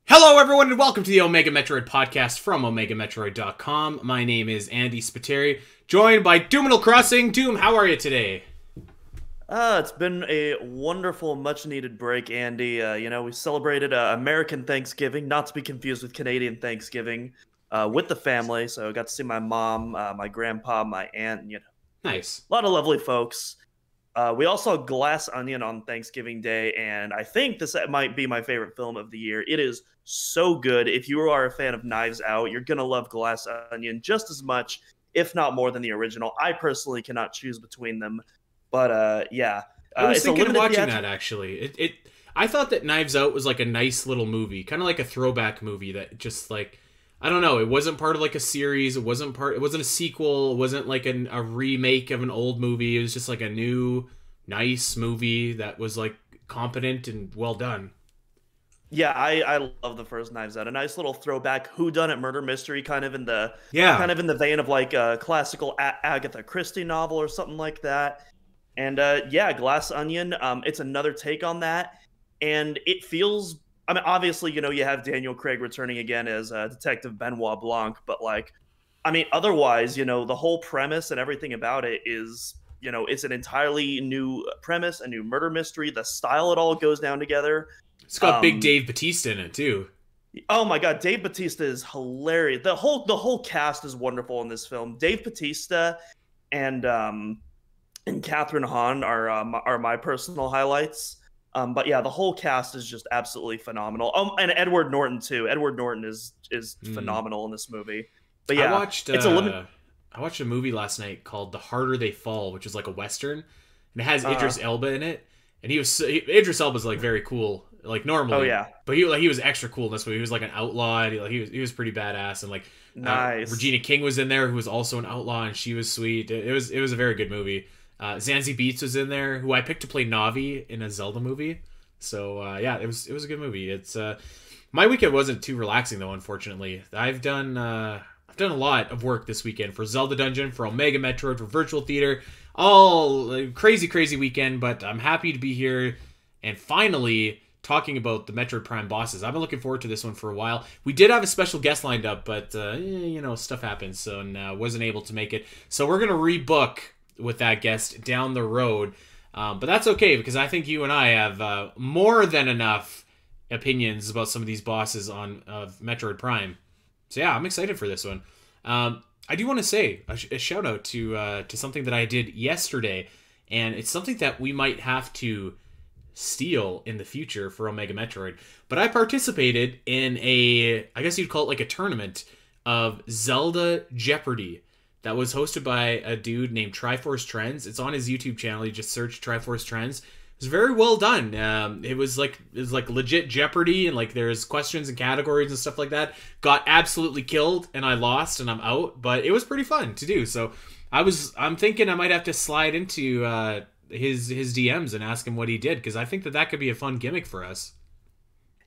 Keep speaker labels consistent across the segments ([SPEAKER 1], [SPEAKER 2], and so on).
[SPEAKER 1] Hello, everyone, and welcome to the Omega Metroid podcast from OmegaMetroid.com. My name is Andy Spiteri, joined by Doominal Crossing. Doom, how are you today?
[SPEAKER 2] It's been a wonderful, much-needed break, Andy. We celebrated American Thanksgiving, not to be confused with Canadian Thanksgiving, with the family. So I got to see my mom, my grandpa, my aunt, and,
[SPEAKER 1] Nice.
[SPEAKER 2] a lot of lovely folks. We also saw Glass Onion on Thanksgiving Day, and I think this might be my favorite film of the year. It is so good. If you are a fan of Knives Out, you're going to love Glass Onion just as much, if not more, than the original. I personally cannot choose between them. But yeah,
[SPEAKER 1] I was
[SPEAKER 2] it's a
[SPEAKER 1] thinking of
[SPEAKER 2] limited
[SPEAKER 1] watching
[SPEAKER 2] theatrical.
[SPEAKER 1] that, actually. I thought that Knives Out was like a nice little movie, kind of like a throwback movie that just like, I don't know, it wasn't part of like a series, it wasn't a sequel, it wasn't like a remake of an old movie, it was just like a new, nice movie that was like competent and well done.
[SPEAKER 2] Yeah, I love the first Knives Out. A nice little throwback whodunit murder mystery,
[SPEAKER 1] Yeah.
[SPEAKER 2] kind of in the vein of like a classical Agatha Christie novel or something like that. And yeah, Glass Onion. It's another take on that, and it feels. I mean, obviously, you have Daniel Craig returning again as Detective Benoit Blanc, but like, I mean, otherwise, the whole premise and everything about it is, it's an entirely new premise, a new murder mystery. The style it all goes down together.
[SPEAKER 1] It's got Big
[SPEAKER 2] Um,
[SPEAKER 1] Dave Batista in it, too.
[SPEAKER 2] Oh my God, Dave Batista is hilarious. The whole cast is wonderful in this film. Dave Batista and Catherine Hahn are my personal highlights. But yeah, the whole cast is just absolutely phenomenal. And Edward Norton too. Edward Norton is
[SPEAKER 1] Mm.
[SPEAKER 2] phenomenal in this movie. But
[SPEAKER 1] I
[SPEAKER 2] yeah,
[SPEAKER 1] watched
[SPEAKER 2] it's a limit.
[SPEAKER 1] uh I watched a movie last night called The Harder They Fall, which is like a western, and it has
[SPEAKER 2] Uh,
[SPEAKER 1] Idris Elba in it. And Idris Elba's like very cool, like
[SPEAKER 2] oh
[SPEAKER 1] normally,
[SPEAKER 2] yeah,
[SPEAKER 1] but he was extra cool in this movie. He was like an outlaw, and he was pretty badass. And like
[SPEAKER 2] nice.
[SPEAKER 1] Regina King was in there, who was also an outlaw, and she was sweet. It was a very good movie. Zazie Beetz was in there, who I picked to play Navi in a Zelda movie. So yeah, it was a good movie. It's my weekend wasn't too relaxing though, unfortunately. I've done a lot of work this weekend for Zelda Dungeon, for Omega Metroid, for Virtual Theater. All crazy weekend, but I'm happy to be here and finally talking about the Metroid Prime bosses. I've been looking forward to this one for a while. We did have a special guest lined up, but stuff happens, so wasn't able to make it. So we're gonna rebook with that guest down the road, but that's okay because I think you and I have more than enough opinions about some of these bosses of Metroid Prime. So yeah, I'm excited for this one. I do want to say a shout out to something that I did yesterday, and it's something that we might have to steal in the future for Omega Metroid. But I participated in I guess you'd call it like a tournament of Zelda Jeopardy that was hosted by a dude named Triforce Trends. It's on his YouTube channel. You just search Triforce Trends. It was very well done. It was like legit Jeopardy, and like there's questions and categories and stuff like that. Got absolutely killed, and I lost, and I'm out. But it was pretty fun to do. So I'm thinking I might have to slide into his DMs and ask him what he did, because I think that could be a fun gimmick for us.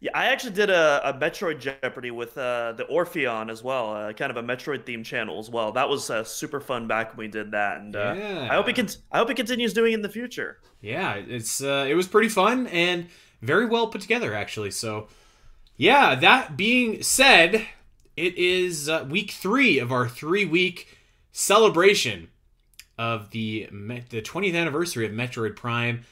[SPEAKER 2] Yeah, I actually did a Metroid Jeopardy with the Orpheon as well, kind of a Metroid themed channel as well. That was super fun back when we did that, and
[SPEAKER 1] Yeah.
[SPEAKER 2] I hope it continues doing it in the future.
[SPEAKER 1] Yeah, it was pretty fun and very well put together, actually. So yeah, that being said, it is week 3 of our 3-week celebration of the 20th anniversary of Metroid Prime.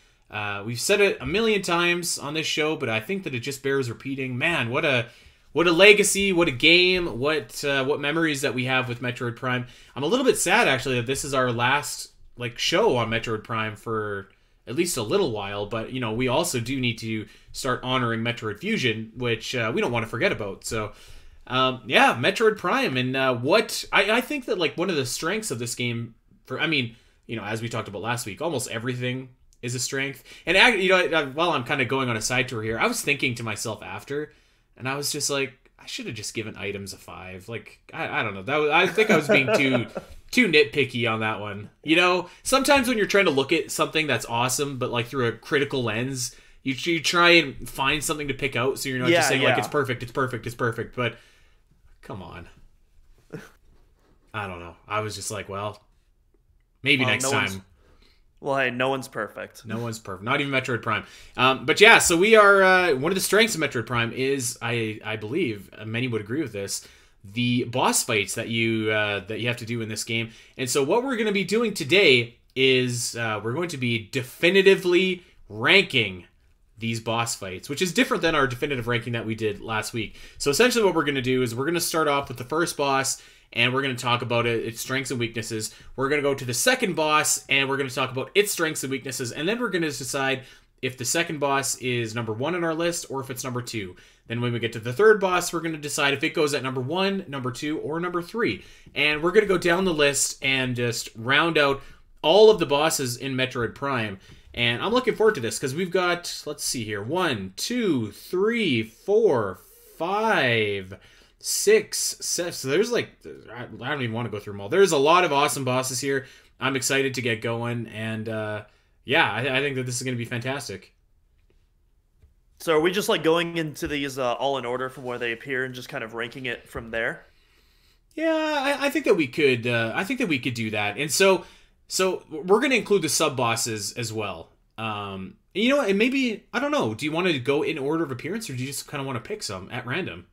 [SPEAKER 1] We've said it a million times on this show, but I think that it just bears repeating. Man, what a legacy, what a game, what memories that we have with Metroid Prime. I'm a little bit sad actually that this is our last like show on Metroid Prime for at least a little while, but we also do need to start honoring Metroid Fusion, which we don't want to forget about. So yeah, Metroid Prime, and what I think that like one of the strengths of this game, as we talked about last week, almost everything is a strength. And while I'm kind of going on a side tour here, I was thinking to myself after, and I was just like, I should have just given items a 5. Like I don't know, I think I was being too nitpicky on that one. Sometimes when you're trying to look at something that's awesome, but like through a critical lens, you try and find something to pick out, so you're not
[SPEAKER 2] Yeah,
[SPEAKER 1] just saying like
[SPEAKER 2] yeah.
[SPEAKER 1] it's perfect, it's perfect, it's perfect. But come on, I don't know. I was just like, well, maybe
[SPEAKER 2] Well,
[SPEAKER 1] next
[SPEAKER 2] no one's
[SPEAKER 1] time.
[SPEAKER 2] Well, hey, no one's perfect.
[SPEAKER 1] No one's perfect. Not even Metroid Prime. But yeah, so we are one of the strengths of Metroid Prime is I believe many would agree with this, the boss fights that you have to do in this game. And so what we're going to be doing today is we're going to be definitively ranking these boss fights, which is different than our definitive ranking that we did last week. So essentially what we're going to do is we're going to start off with the first boss, and we're going to talk about its strengths and weaknesses. We're going to go to the second boss, and we're going to talk about its strengths and weaknesses, and then we're going to decide if the second boss is number 1 on our list or if it's number 2. Then when we get to the third boss, we're going to decide if it goes at number 1, number 2, or number 3. And we're going to go down the list and just round out all of the bosses in Metroid Prime. And I'm looking forward to this because we've got, let's see here, 1, 2, 3, 4, 5, 6, 7. So there's like, I don't even want to go through them all. There's a lot of awesome bosses here. I'm excited to get going. And yeah, I think that this is going to be fantastic.
[SPEAKER 2] So are we just like going into these all in order from where they appear and just kind of ranking it from there?
[SPEAKER 1] Yeah, I think that we could. I think that we could do that. And so we're going to include the sub bosses as well. You know, and maybe I don't know. Do you want to go in order of appearance, or do you just kind of want to pick some at random?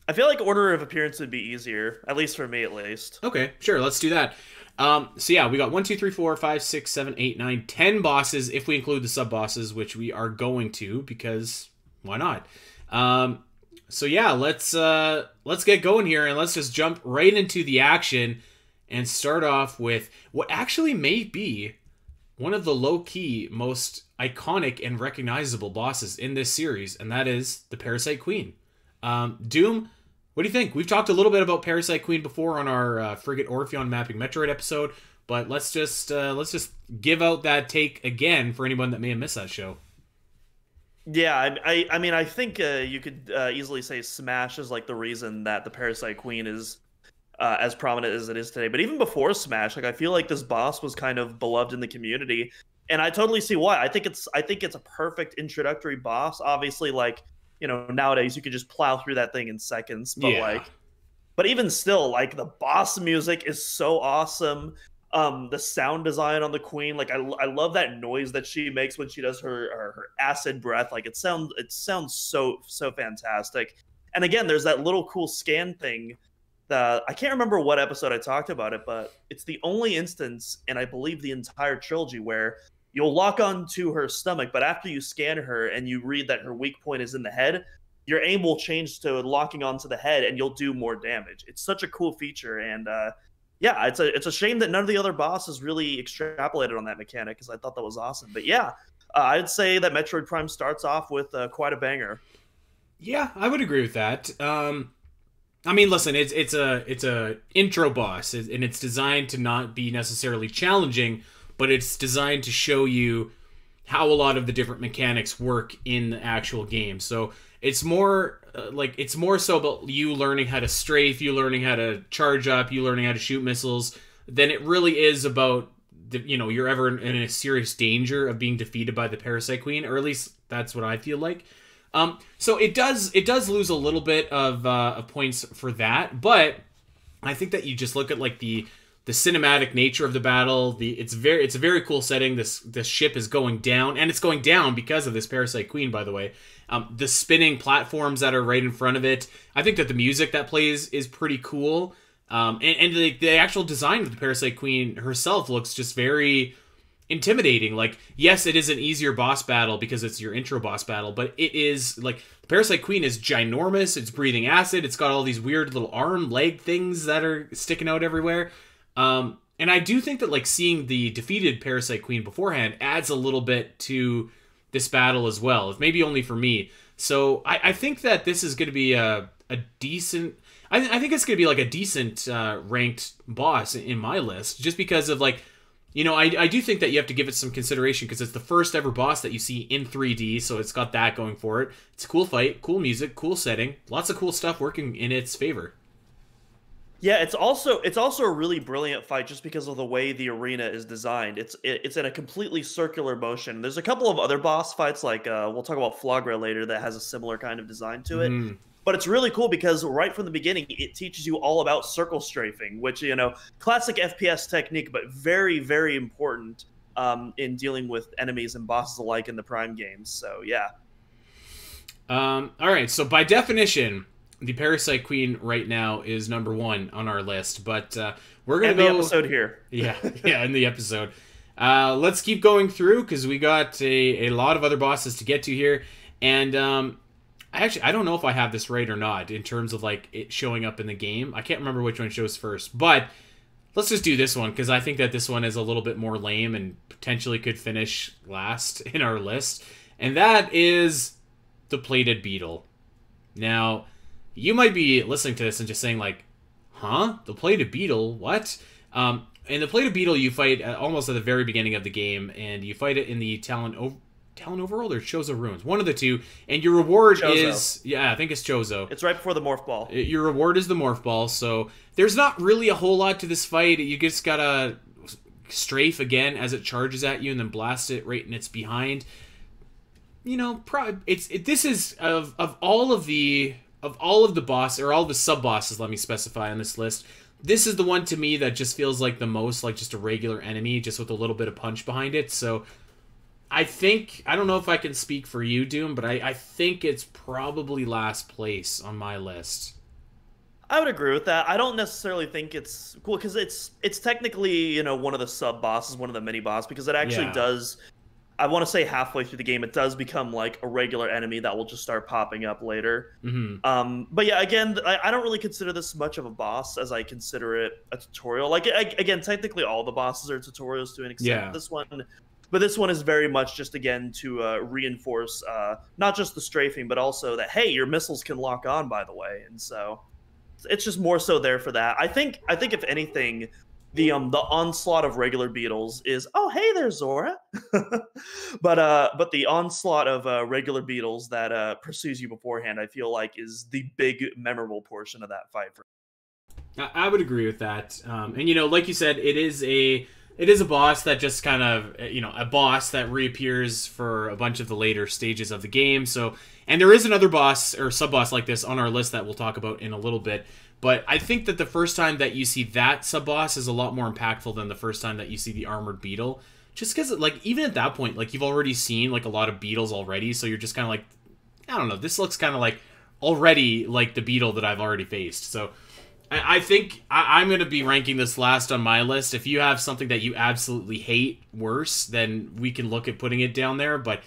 [SPEAKER 2] I feel like order of appearance would be easier, at least for me, at least.
[SPEAKER 1] Okay, sure. Let's do that. So yeah, we got 1, 2, 3, 4, 5, 6, 7, 8, 9, 10 bosses if we include the sub bosses, which we are going to because why not? So yeah, let's get going here and let's just jump right into the action and start off with what actually may be one of the low-key most iconic and recognizable bosses in this series, and that is the Parasite Queen. Doom, what do you think? We've talked a little bit about Parasite Queen before on our Frigate Orpheon Mapping Metroid episode, but let's just give out that take again for anyone that may have missed that show.
[SPEAKER 2] Yeah, I mean, I think you could easily say Smash is like the reason that the Parasite Queen is as prominent as it is today. But even before Smash, like I feel like this boss was kind of beloved in the community, and I totally see why. I think it's a perfect introductory boss. Obviously, like, you know, nowadays you could just plow through that thing in seconds, but
[SPEAKER 1] Yeah.
[SPEAKER 2] but even still, like the boss music is so awesome. The sound design on the Queen, like I love that noise that she makes when she does her acid breath. Like it sounds so fantastic. And again, there's that little cool scan thing that I can't remember what episode I talked about it, but it's the only instance, and I believe the entire trilogy, where you'll lock onto her stomach, but after you scan her and you read that her weak point is in the head, your aim will change to locking onto the head and you'll do more damage. It's such a cool feature, and yeah, it's a shame that none of the other bosses really extrapolated on that mechanic, because I thought that was awesome. But yeah, I'd say that Metroid Prime starts off with quite a banger.
[SPEAKER 1] Yeah, I would agree with that. I mean, listen, it's a intro boss, and it's designed to not be necessarily challenging, but it's designed to show you how a lot of the different mechanics work in the actual game. So it's more it's more so about you learning how to strafe, you learning how to charge up, you learning how to shoot missiles, than it really is about you're ever in a serious danger of being defeated by the Parasite Queen, or at least that's what I feel like. So it does lose a little bit of points for that, but I think that you just look at like the cinematic nature of the battle. It's a very cool setting. This ship is going down, and it's going down because of this Parasite Queen, by the way. The spinning platforms that are right in front of it. I think that the music that plays is pretty cool. And the actual design of the Parasite Queen herself looks just very intimidating. Like, yes, it is an easier boss battle because it's your intro boss battle, but it is like the Parasite Queen is ginormous. It's breathing acid. It's got all these weird little arm leg things that are sticking out everywhere. And I do think that like seeing the defeated Parasite Queen beforehand adds a little bit to this battle as well, if maybe only for me. So I think that this is going to be a decent. I think it's going to be like a decent ranked boss in my list, just because of like, I do think that you have to give it some consideration because it's the first ever boss that you see in 3D, so it's got that going for it. It's a cool fight, cool music, cool setting, lots of cool stuff working in its favor.
[SPEAKER 2] Yeah, it's also a really brilliant fight just because of the way the arena is designed. It's in a completely circular motion. There's a couple of other boss fights, like we'll talk about Flagra later, that has a similar kind of design to it. But it's really cool because right from the beginning, it teaches you all about circle strafing, which, classic FPS technique, but very, very important in dealing with enemies and bosses alike in the Prime games. So yeah.
[SPEAKER 1] All right, so by definition, the Parasite Queen right now is number 1 on our list, but we're gonna go
[SPEAKER 2] the episode here.
[SPEAKER 1] Yeah, in the episode. Let's keep going through because we got a lot of other bosses to get to here, and I don't know if I have this right or not in terms of like it showing up in the game. I can't remember which one shows first, but let's just do this one because I think that this one is a little bit more lame and potentially could finish last in our list, and that is the Plated Beetle. Now, you might be listening to this and just saying like, huh? The Plated Beetle? What? In the Plated Beetle, you fight almost at the very beginning of the game, and you fight it in the Talon Overworld or Chozo Ruins, one of the two, and your reward is... Yeah, I think it's Chozo.
[SPEAKER 2] It's right before the Morph Ball.
[SPEAKER 1] Your reward is the Morph Ball, so there's not really a whole lot to this fight. You just gotta strafe again as it charges at you and then blast it right in its behind. You know, this is of all of the boss or all the sub bosses. Let me specify on this list. This is the one to me that just feels like the most like just a regular enemy, just with a little bit of punch behind it. So I don't know if I can speak for you, Doom, but I think it's probably last place on my list.
[SPEAKER 2] I would agree with that. I don't necessarily think it's cool because it's technically, you know, one of the sub bosses, one of the mini boss, because it actually does. I want to say halfway through the game, it does become like a regular enemy that will just start popping up later.
[SPEAKER 1] Mm-hmm.
[SPEAKER 2] But yeah, again, I don't really consider this much of a boss as I consider it a tutorial. Like, again, technically all the bosses are tutorials to an extent.
[SPEAKER 1] Yeah.
[SPEAKER 2] But this one is very much just, again, to reinforce not just the strafing, but also that, hey, your missiles can lock on, by the way. And so it's just more so there for that. I think if anything, the onslaught of regular beetles is, oh, hey there, Zora. but the onslaught of regular beetles that pursues you beforehand, I feel like is the big memorable portion of that fight.
[SPEAKER 1] I would agree with that. And you know, like you said, it is a boss that just kind of, you know, a boss that reappears for a bunch of the later stages of the game. So, and there is another boss or sub-boss like this on our list that we'll talk about in a little bit. But I think that the first time that you see that sub-boss is a lot more impactful than the first time that you see the Armored Beetle. Just because, like, even at that point, like, you've already seen, like, a lot of beetles already. So you're just kind of like, I don't know, this looks kind of like already like the beetle that I've already faced. So I think I'm going to be ranking this last on my list. If you have something that you absolutely hate worse, then we can look at putting it down there. But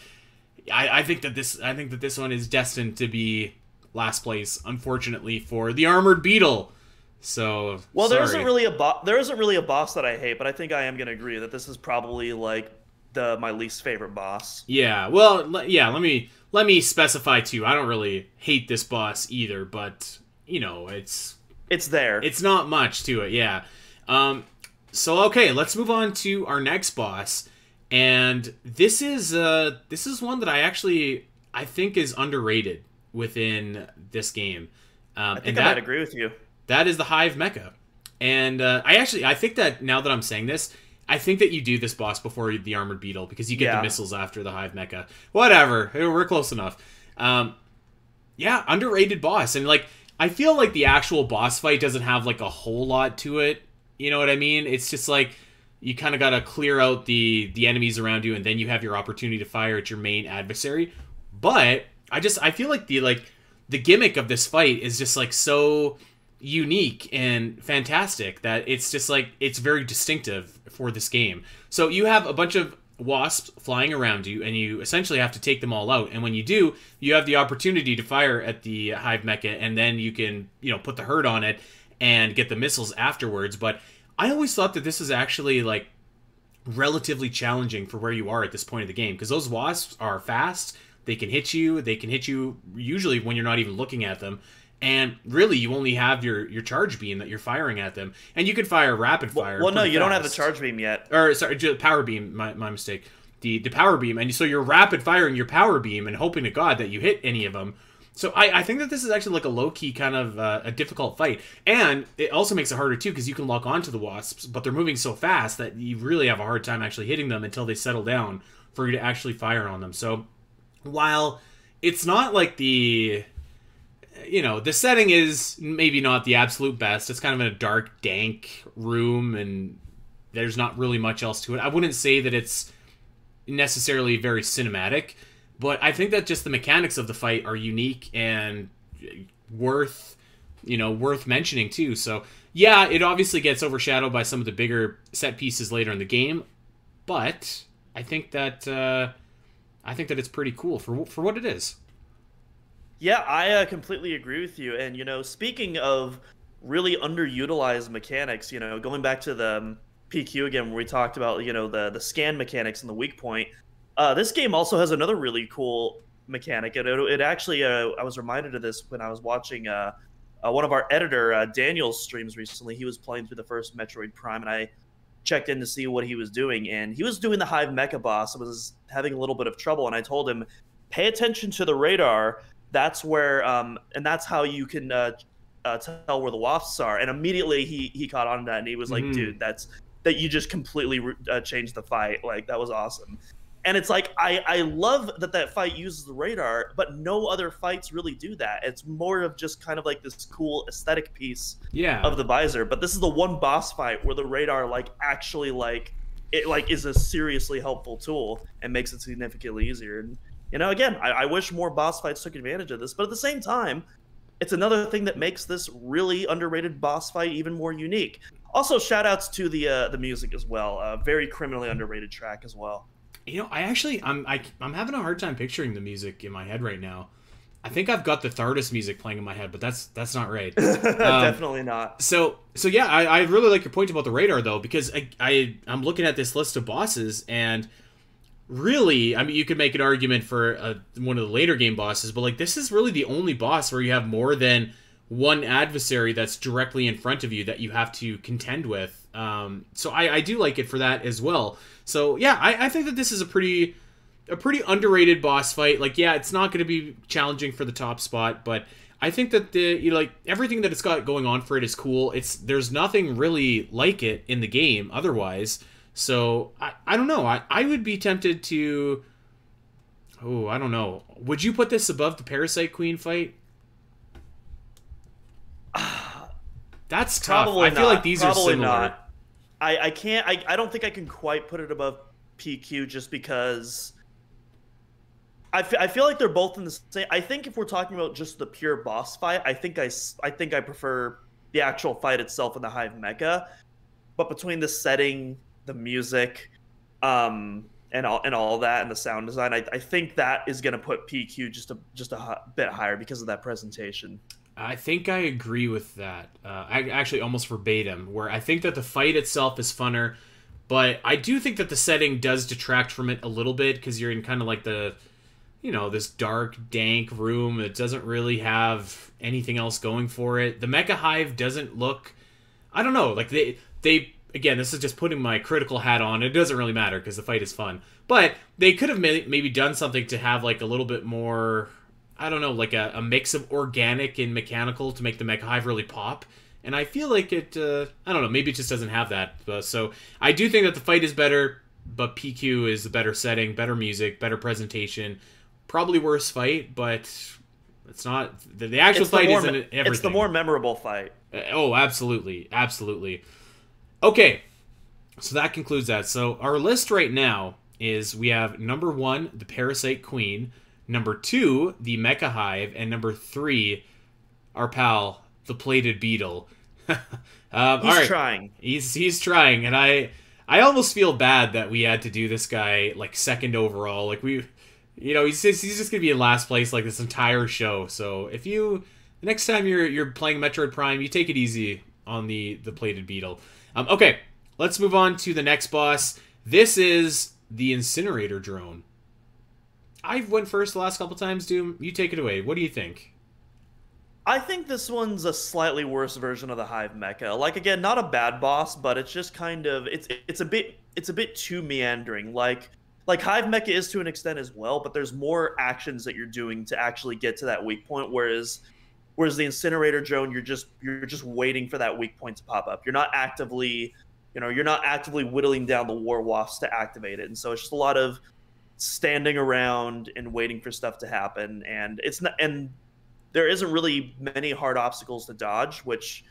[SPEAKER 1] I think that this one is destined to be last place, unfortunately, for the Armored Beetle. So
[SPEAKER 2] well, there isn't really a boss that I hate, but I think I am going to agree that this is probably like my least favorite boss.
[SPEAKER 1] Yeah. Well, yeah. Let me specify too. I don't really hate this boss either, but you know, it's there. It's not much to it, yeah. So okay, let's move on to our next boss, and this is one that I think is underrated within this game.
[SPEAKER 2] I think I might agree with you.
[SPEAKER 1] That is the Hive Mecha, and I think that now that I'm saying this, I think that you do this boss before the Armored Beetle because you get the missiles after the Hive Mecha. Whatever, we're close enough. Yeah, underrated boss, and like. I feel like the actual boss fight doesn't have like a whole lot to it. You know what I mean? It's just like you kind of got to clear out the enemies around you, and then you have your opportunity to fire at your main adversary. But I feel like the gimmick of this fight is just like so unique and fantastic that it's just like it's very distinctive for this game. So you have a bunch of wasps flying around you, and you essentially have to take them all out. And when you do, you have the opportunity to fire at the Hive Mecha, and then you can, you know, put the hurt on it and get the missiles afterwards. But I always thought that this is actually like relatively challenging for where you are at this point of the game, because those wasps are fast. They can hit you usually when you're not even looking at them. And really, you only have your charge beam that you're firing at them. And you could fire rapid fire.
[SPEAKER 2] Well, no, you don't have the charge beam yet.
[SPEAKER 1] Or, sorry, power beam, my mistake. The power beam. And so you're rapid firing your power beam and hoping to God that you hit any of them. So I think that this is actually like a low-key kind of a difficult fight. And it also makes it harder, too, because you can lock onto the wasps, but they're moving so fast that you really have a hard time actually hitting them until they settle down for you to actually fire on them. So while it's not like the... You know, the setting is maybe not the absolute best. It's kind of in a dark, dank room, and there's not really much else to it. I wouldn't say that it's necessarily very cinematic, but I think that just the mechanics of the fight are unique and worth, worth mentioning too. So yeah, it obviously gets overshadowed by some of the bigger set pieces later in the game, but I think that it's pretty cool for what it is.
[SPEAKER 2] Yeah, I completely agree with you. And speaking of really underutilized mechanics, going back to the PQ again, where we talked about the scan mechanics and the weak point. This game also has another really cool mechanic. It actually I was reminded of this when I was watching one of our editor Daniel's streams recently. He was playing through the first Metroid Prime, and I checked in to see what he was doing, and he was doing the Hive Mecha boss. Was having a little bit of trouble, and I told him, pay attention to the radar. That's where and that's how you can tell where the wasps are. And immediately he caught on to that, and he was like, dude, that you just completely changed the fight. Like, that was awesome. And it's like, I love that fight uses the radar, but no other fights really do that. It's more of just kind of like this cool aesthetic piece of the visor. But this is the one boss fight where the radar actually is a seriously helpful tool and makes it significantly easier. And again, I wish more boss fights took advantage of this, but at the same time, it's another thing that makes this really underrated boss fight even more unique. Also, shout outs to the music as well. Very criminally underrated track as well.
[SPEAKER 1] I'm having a hard time picturing the music in my head right now. I think I've got the Thardus music playing in my head, but that's not right.
[SPEAKER 2] Definitely not.
[SPEAKER 1] So yeah, I really like your point about the radar though, because I'm looking at this list of bosses, and really, I mean, you could make an argument for one of the later game bosses, but this is really the only boss where you have more than one adversary that's directly in front of you that you have to contend with. So I do like it for that as well. So yeah, I think that this is a pretty underrated boss fight. Yeah, it's not going to be challenging for the top spot, but I think that everything that it's got going on for it is cool. There's nothing really like it in the game otherwise. So I don't know. I would be tempted to. Oh, I don't know. Would you put this above the Parasite Queen fight? That's tough.
[SPEAKER 2] Probably
[SPEAKER 1] I feel like these are similar.
[SPEAKER 2] Not. I can't. I don't think I can quite put it above PQ just because I feel like they're both in the same. I think if we're talking about just the pure boss fight, I think I prefer the actual fight itself in the Hive Mecha. But between the setting, the music, and all that, and the sound design, I think that is going to put PQ just a bit higher because of that presentation.
[SPEAKER 1] I think I agree with that. I actually almost verbatim, where I think that the fight itself is funner, but I do think that the setting does detract from it a little bit, because you're in kind of the, this dark, dank room that doesn't really have anything else going for it. The Mecha Hive doesn't look, I don't know, they again, this is just putting my critical hat on. It doesn't really matter because the fight is fun, but they could have maybe done something to have a little bit more, I don't know, a mix of organic and mechanical to make the Mecha Hive really pop. And I feel like it, I don't know, maybe it just doesn't have that. So I do think that the fight is better, but PQ is the better setting, better music, better presentation. Probably worse fight, but it's not, the actual fight isn't everything.
[SPEAKER 2] It's the more memorable fight.
[SPEAKER 1] Oh, absolutely. Absolutely. Okay, so that concludes that. So our list right now is, we have number 1, the Parasite Queen, number 2, the Mecha Hive, and number 3, our pal, the Plated Beetle.
[SPEAKER 2] He's trying.
[SPEAKER 1] He's trying, and I almost feel bad that we had to do this guy second overall. He's just gonna be in last place this entire show. So if the next time you're playing Metroid Prime, you take it easy on the Plated Beetle. Okay, let's move on to the next boss. This is the Incinerator Drone. I went first the last couple times, Doom. You take it away. What do you think?
[SPEAKER 2] I think this one's a slightly worse version of the Hive Mecha. Again, not a bad boss, but it's just kind of it's a bit too meandering. Like Hive Mecha is to an extent as well, but there's more actions that you're doing to actually get to that weak point, whereas the Incinerator Drone, you're just waiting for that weak point to pop up. You're not actively whittling down the War Wasps to activate it. And so it's just a lot of standing around and waiting for stuff to happen, and there isn't really many hard obstacles to dodge, which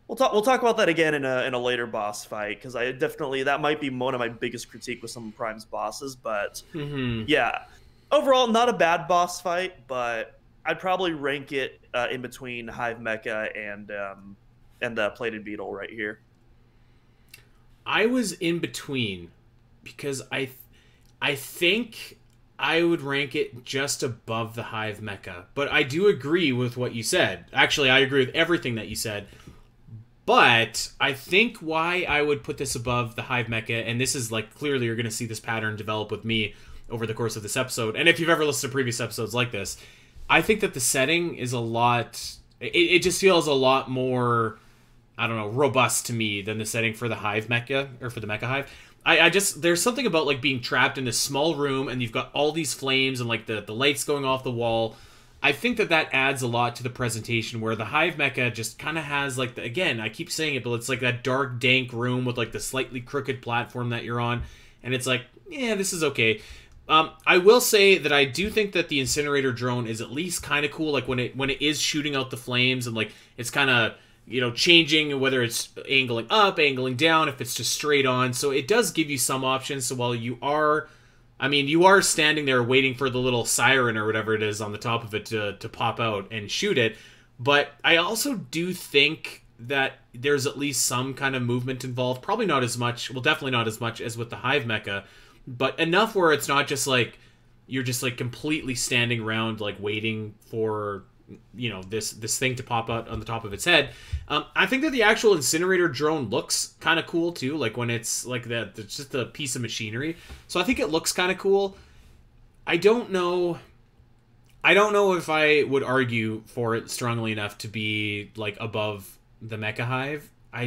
[SPEAKER 2] we'll talk about that again in a later boss fight, because I definitely, that might be one of my biggest critique with some of Prime's bosses. But yeah, overall not a bad boss fight, but I'd probably rank it in between Hive Mecha and the Plated Beetle right here.
[SPEAKER 1] I was in between because I think I would rank it just above the Hive Mecha. But I do agree with what you said. Actually, I agree with everything that you said. But I think why I would put this above the Hive Mecha, and this is like clearly you're going to see this pattern develop with me over the course of this episode, and if you've ever listened to previous episodes like this, I think that the setting is a lot... It just feels a lot more, I don't know, robust to me than the setting for the Hive Mecha, or for the Mecha Hive. I just, there's something about like being trapped in this small room and you've got all these flames and like the lights going off the wall. I think that adds a lot to the presentation, where the Hive Mecha just kind of has like, again, I keep saying it, but it's like that dark, dank room with like the slightly crooked platform that you're on. And it's like, yeah, this is okay. I will say that I do think that the incinerator drone is at least kind of cool. Like when it is shooting out the flames and like it's kind of, you know, changing whether it's angling up, angling down, if it's just straight on. So it does give you some options. So while you are standing there waiting for the little siren or whatever it is on the top of it to pop out and shoot it. But I also do think that there's at least some kind of movement involved. Probably not as much, well, definitely not as much as with the Hive Mecha, but enough where it's not just like, you're just like completely standing around like waiting for, you know, this thing to pop out on the top of its head. I think that the actual incinerator drone looks kind of cool too, like when it's like that, it's just a piece of machinery. So I think it looks kind of cool. I don't know if I would argue for it strongly enough to be like above the Mecha Hive. I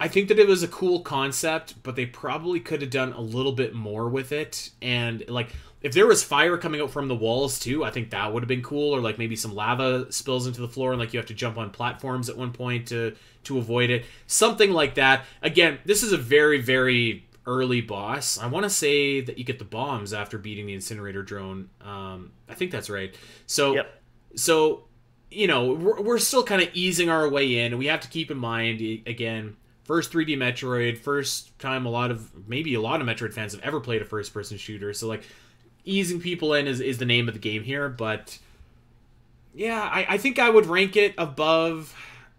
[SPEAKER 1] think that it was a cool concept, but they probably could have done a little bit more with it. And like, if there was fire coming out from the walls too, I think that would have been cool. Or like maybe some lava spills into the floor and like you have to jump on platforms at one point to avoid it. Something like that. Again, this is a very, very early boss. I want to say that you get the bombs after beating the incinerator drone. I think that's right. So,
[SPEAKER 2] Yep.
[SPEAKER 1] So, you know, we're still kind of easing our way in. And we have to keep in mind, again, first 3D Metroid, first time a lot of Metroid fans have ever played a first-person shooter. So like, easing people in is the name of the game here, but yeah, I think I would rank it above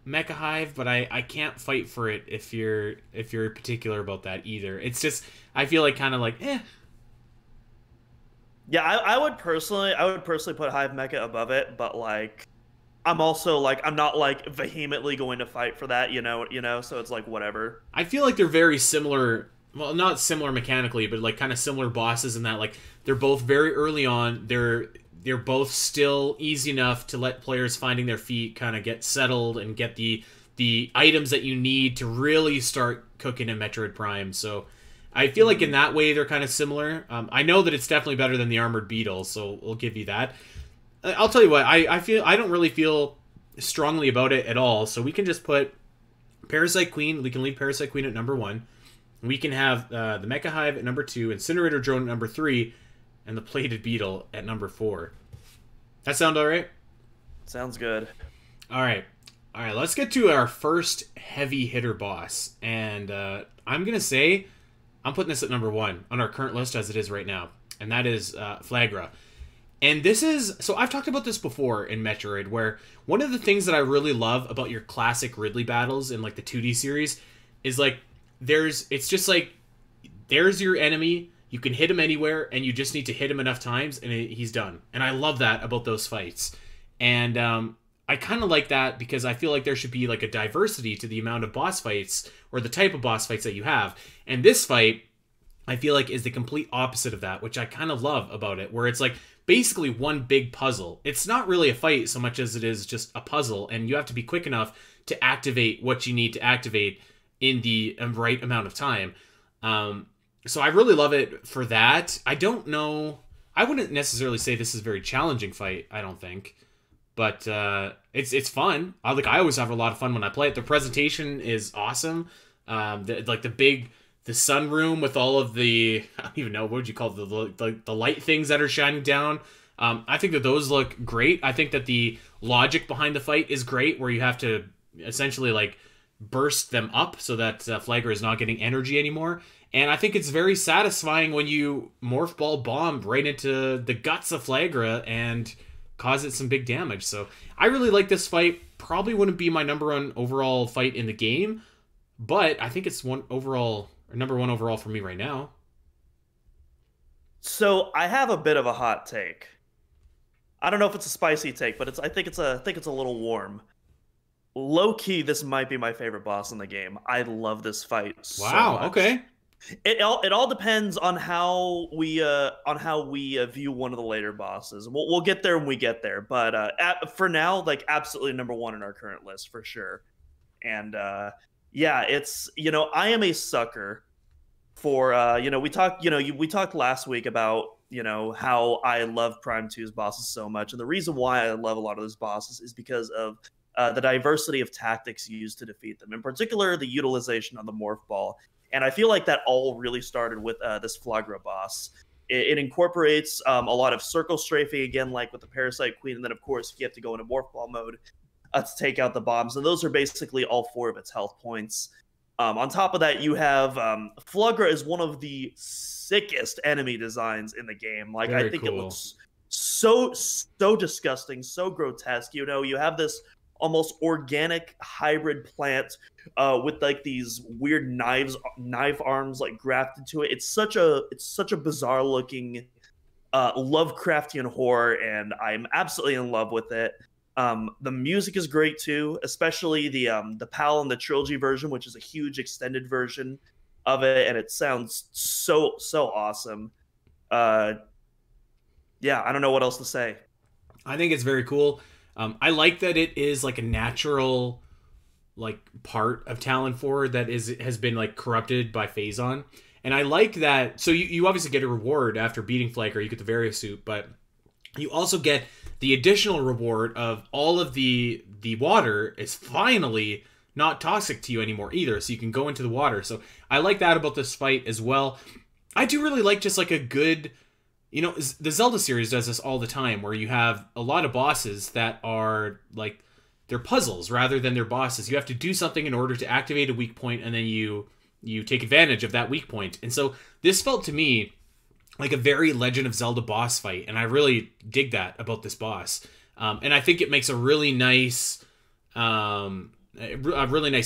[SPEAKER 1] Mecha Hive, but I can't fight for it if you're particular about that either. It's just, I feel like kind of like, eh.
[SPEAKER 2] Yeah, I would personally put Hive Mecha above it, but like, I'm also like, I'm not like vehemently going to fight for that, you know, so it's like whatever.
[SPEAKER 1] I feel like they're very similar. Well, not similar mechanically, but like kind of similar bosses in that like they're both very early on. They're both still easy enough to let players finding their feet kind of get settled and get the items that you need to really start cooking in Metroid Prime. So I feel like in that way they're kind of similar. I know that it's definitely better than the Armored Beetle, so we'll give you that. I'll tell you what, I don't really feel strongly about it at all. So we can just put Parasite Queen. We can leave Parasite Queen at number 1. We can have the Mecha Hive at number 2, Incinerator Drone at number 3, and the Plated Beetle at number 4. That sound all right?
[SPEAKER 2] Sounds good.
[SPEAKER 1] All right. Let's get to our first heavy hitter boss. And I'm going to say I'm putting this at number 1 on our current list as it is right now. And that is Flagra. And this is... So I've talked about this before in Metroid, where one of the things that I really love about your classic Ridley battles in like the 2D series is like, it's just like, there's your enemy, you can hit him anywhere, and you just need to hit him enough times, and he's done. And I love that about those fights. And I kind of like that because I feel like there should be like a diversity to the amount of boss fights, or the type of boss fights that you have. And this fight, I feel like, is the complete opposite of that, which I kind of love about it, where it's like basically one big puzzle. It's not really a fight so much as it is just a puzzle, and you have to be quick enough to activate what you need to activate in the right amount of time. So I really love it for that. I don't know. I wouldn't necessarily say this is a very challenging fight, I don't think. But it's fun. I always have a lot of fun when I play it. The presentation is awesome. The sunroom with all of the, I don't even know, what would you call it? The light things that are shining down. I think that those look great. I think that the logic behind the fight is great, where you have to essentially like burst them up so that Flagra is not getting energy anymore. And I think it's very satisfying when you Morph Ball bomb right into the guts of Flagra and cause it some big damage. So I really like this fight. Probably wouldn't be my number one overall fight in the game, but I think it's number one overall for me right now.
[SPEAKER 2] So I have a bit of a hot take. I don't know if it's a spicy take, but I think it's a little warm. Low key, this might be my favorite boss in the game. I love this fight so much.
[SPEAKER 1] Okay.
[SPEAKER 2] It all depends on how we view one of the later bosses. We'll get there when we get there, but for now, like absolutely number one in our current list for sure. And yeah, it's I am a sucker for we talked last week about how I love Prime 2's bosses so much, and the reason why I love a lot of those bosses is because of the diversity of tactics used to defeat them, in particular the utilization of the Morph Ball. And I feel like that all really started with this Flagra boss. It incorporates a lot of circle strafing, again, like with the Parasite Queen, and then, of course, you have to go into Morph Ball mode to take out the bombs. And those are basically all 4 of its health points. On top of that, you have Flagra is one of the sickest enemy designs in the game. Like,
[SPEAKER 1] Very
[SPEAKER 2] I think
[SPEAKER 1] cool.
[SPEAKER 2] It looks so disgusting, so grotesque. You have this almost organic hybrid plant with like these weird knife arms like grafted to it. It's such a bizarre looking Lovecraftian horror, and I'm absolutely in love with it. The music is great too, especially the PAL and the Trilogy version, which is a huge extended version of it, and it sounds so awesome. Yeah, I don't know what else to say.
[SPEAKER 1] I think it's very cool. I like that it is like a natural like part of Talon 4 that has been like corrupted by Phazon. And I like that. So you obviously get a reward after beating Flagra. You get the Varia suit, but you also get the additional reward of all of the water is finally not toxic to you anymore either. So you can go into the water. So I like that about this fight as well. I do really like just like a good... the Zelda series does this all the time, where you have a lot of bosses that are like, they're puzzles rather than they're bosses. You have to do something in order to activate a weak point, and then you take advantage of that weak point. And so this felt to me like a very Legend of Zelda boss fight, and I really dig that about this boss. And I think it makes a really nice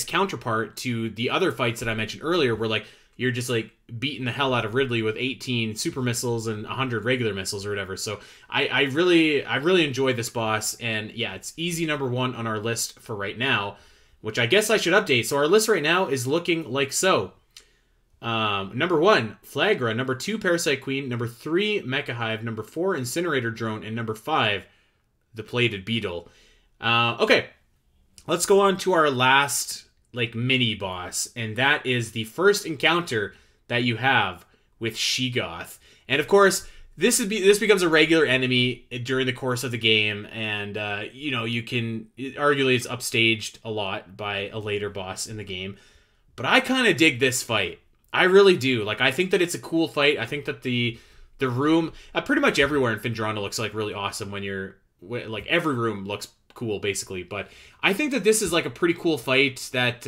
[SPEAKER 1] counterpart to the other fights that I mentioned earlier, where like you're just like beating the hell out of Ridley with 18 super missiles and 100 regular missiles or whatever. So I really enjoy this boss, and yeah, it's easy number one on our list for right now, which I guess I should update. So our list right now is looking like so. Number 1, Flagra. Number 2, Parasite Queen. Number 3, Mecha Hive. Number 4, Incinerator Drone. And number 5, the Plated Beetle. Okay, let's go on to our last like mini boss, and that is the first encounter that you have with Sheogoth. And of course, this becomes a regular enemy during the course of the game, and you can arguably it's upstaged a lot by a later boss in the game. But I kind of dig this fight. I really do. Like, I think that it's a cool fight. I think that the room, pretty much everywhere in Phendrana looks like really awesome like every room looks cool basically, but I think that this is like a pretty cool fight that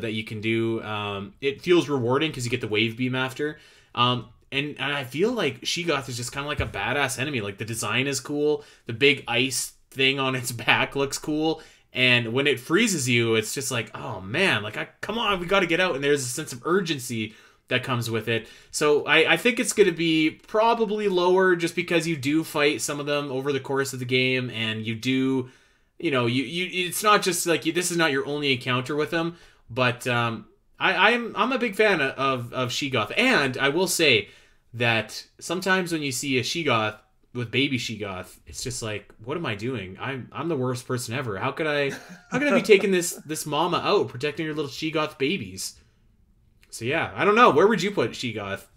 [SPEAKER 1] you can do. It feels rewarding because you get the wave beam after, and I feel like Sheogoth is just kind of like a badass enemy. Like, the design is cool, the big ice thing on its back looks cool, and when it freezes you, it's just like, oh man, like come on, we got to get out. And there's a sense of urgency that comes with it. So I think it's going to be probably lower, just because you do fight some of them over the course of the game, and you do. It's not just like this is not your only encounter with them, but I'm a big fan of Sheogoth, and I will say that sometimes when you see a Sheogoth with baby Sheogoth, it's just like, what am I doing? I'm the worst person ever. How could I be taking this mama out, protecting her little Sheogoth babies? So yeah, I don't know. Where would you put Sheogoth?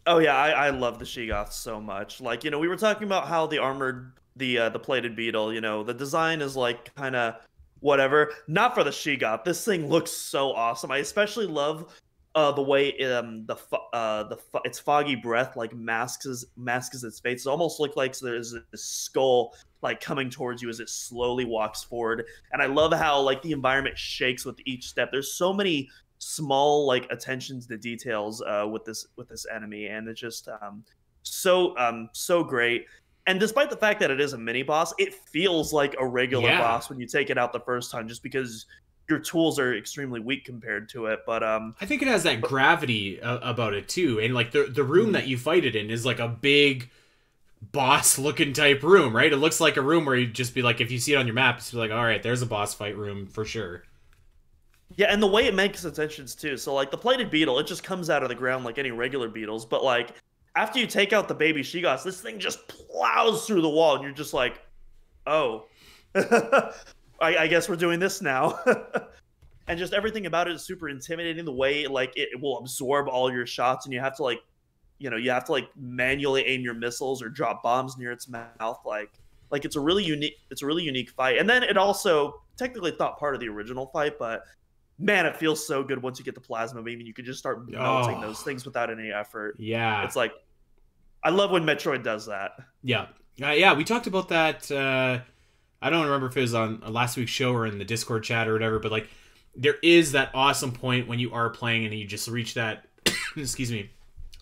[SPEAKER 2] Oh yeah, I love the Sheogoth so much. Like, we were talking about how the armored the Plated Beetle, the design is like kind of whatever. Not for the Sheogoth. This thing looks so awesome. I especially love the way its foggy breath like masks its face. It almost looks like there's a skull like coming towards you as it slowly walks forward. And I love how like the environment shakes with each step. There's so many small like attentions to details with this enemy, and it's just so great. And despite the fact that it is a mini boss, it feels like a regular boss when you take it out the first time, just because your tools are extremely weak compared to it. But
[SPEAKER 1] I think it has that gravity about it too, and like the room that you fight it in is like a big boss looking type room, right? It looks like a room where you'd just be like, if you see it on your map, it's like, all right, there's a boss fight room for sure.
[SPEAKER 2] Yeah, and the way it makes its entrance too. So like the plated beetle, it just comes out of the ground like any regular beetles, but like after you take out the baby Sheegoths, this thing just plows through the wall, and you're just like, oh, I guess we're doing this now. And just everything about it is super intimidating. The way like it will absorb all your shots, and you have to like, you have to like manually aim your missiles or drop bombs near its mouth. Like it's a really unique fight. And then it also technically it's not part of the original fight, but man, it feels so good once you get the plasma beam and you can just start melting those things without any effort.
[SPEAKER 1] Yeah.
[SPEAKER 2] It's like, I love when Metroid does that.
[SPEAKER 1] Yeah. Yeah, we talked about that. I don't remember if it was on last week's show or in the Discord chat or whatever, but like there is that awesome point when you are playing and you just reach that, excuse me,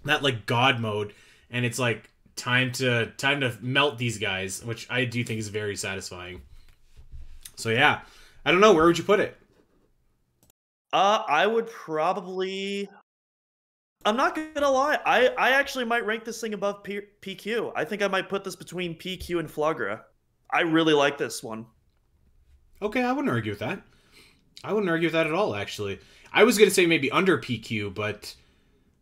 [SPEAKER 1] that like God mode, and it's like time to melt these guys, which I do think is very satisfying. So yeah, I don't know, where would you put it?
[SPEAKER 2] I would probably. I'm not gonna lie. I actually might rank this thing above PQ. I think I might put this between PQ and Flagra. I really like this one.
[SPEAKER 1] Okay, I wouldn't argue with that. I wouldn't argue with that at all, actually. I was gonna say maybe under PQ, but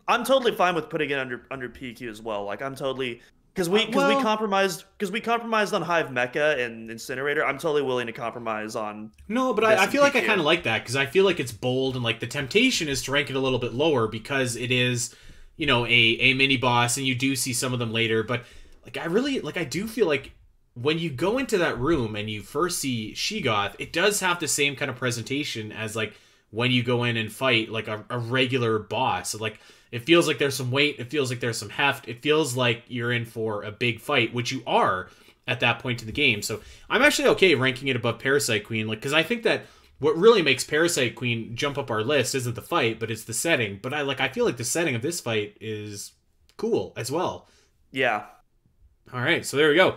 [SPEAKER 2] I'm totally fine with putting it under PQ as well. Like I'm totally because we compromised on Hive Mecha and Incinerator. I'm totally willing to compromise on.
[SPEAKER 1] No, but I feel like I kind of like that because I feel like it's bold, and like the temptation is to rank it a little bit lower because it is, a mini boss, and you do see some of them later. But like I do feel like when you go into that room and you first see Sheegoth, it does have the same kind of presentation as like when you go in and fight like a regular boss. So, like it feels like there's some weight, it feels like there's some heft, it feels like you're in for a big fight, which you are at that point in the game. So I'm actually okay ranking it above Parasite Queen, like because I think that what really makes Parasite Queen jump up our list isn't the fight, but it's the setting. But I feel like the setting of this fight is cool as well.
[SPEAKER 2] Yeah.
[SPEAKER 1] All right, so there we go.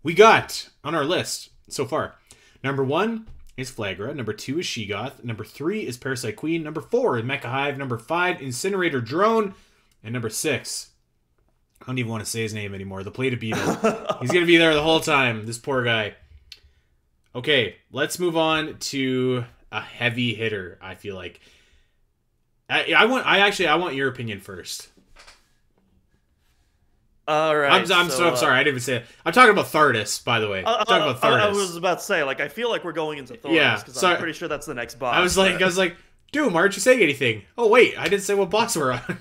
[SPEAKER 1] We got on our list so far, number 1 is Flagra, number 2 is Sheegoth, number 3 is Parasite Queen, number 4 is Mecha Hive, number 5 Incinerator Drone, and number 6, I don't even want to say his name anymore, the Plated Beetle. He's gonna be there the whole time, this poor guy. Okay, let's move on to a heavy hitter. I feel like I want your opinion first.
[SPEAKER 2] All right.
[SPEAKER 1] I'm sorry. I didn't even say it. I'm talking about Thardus, by the way. I'm talking about Thardus.
[SPEAKER 2] I was about to say, like, I feel like we're going into Thardus because I'm pretty sure that's the next boss.
[SPEAKER 1] I was like, dude, why aren't you saying anything? Oh wait, I didn't say what boss we're on.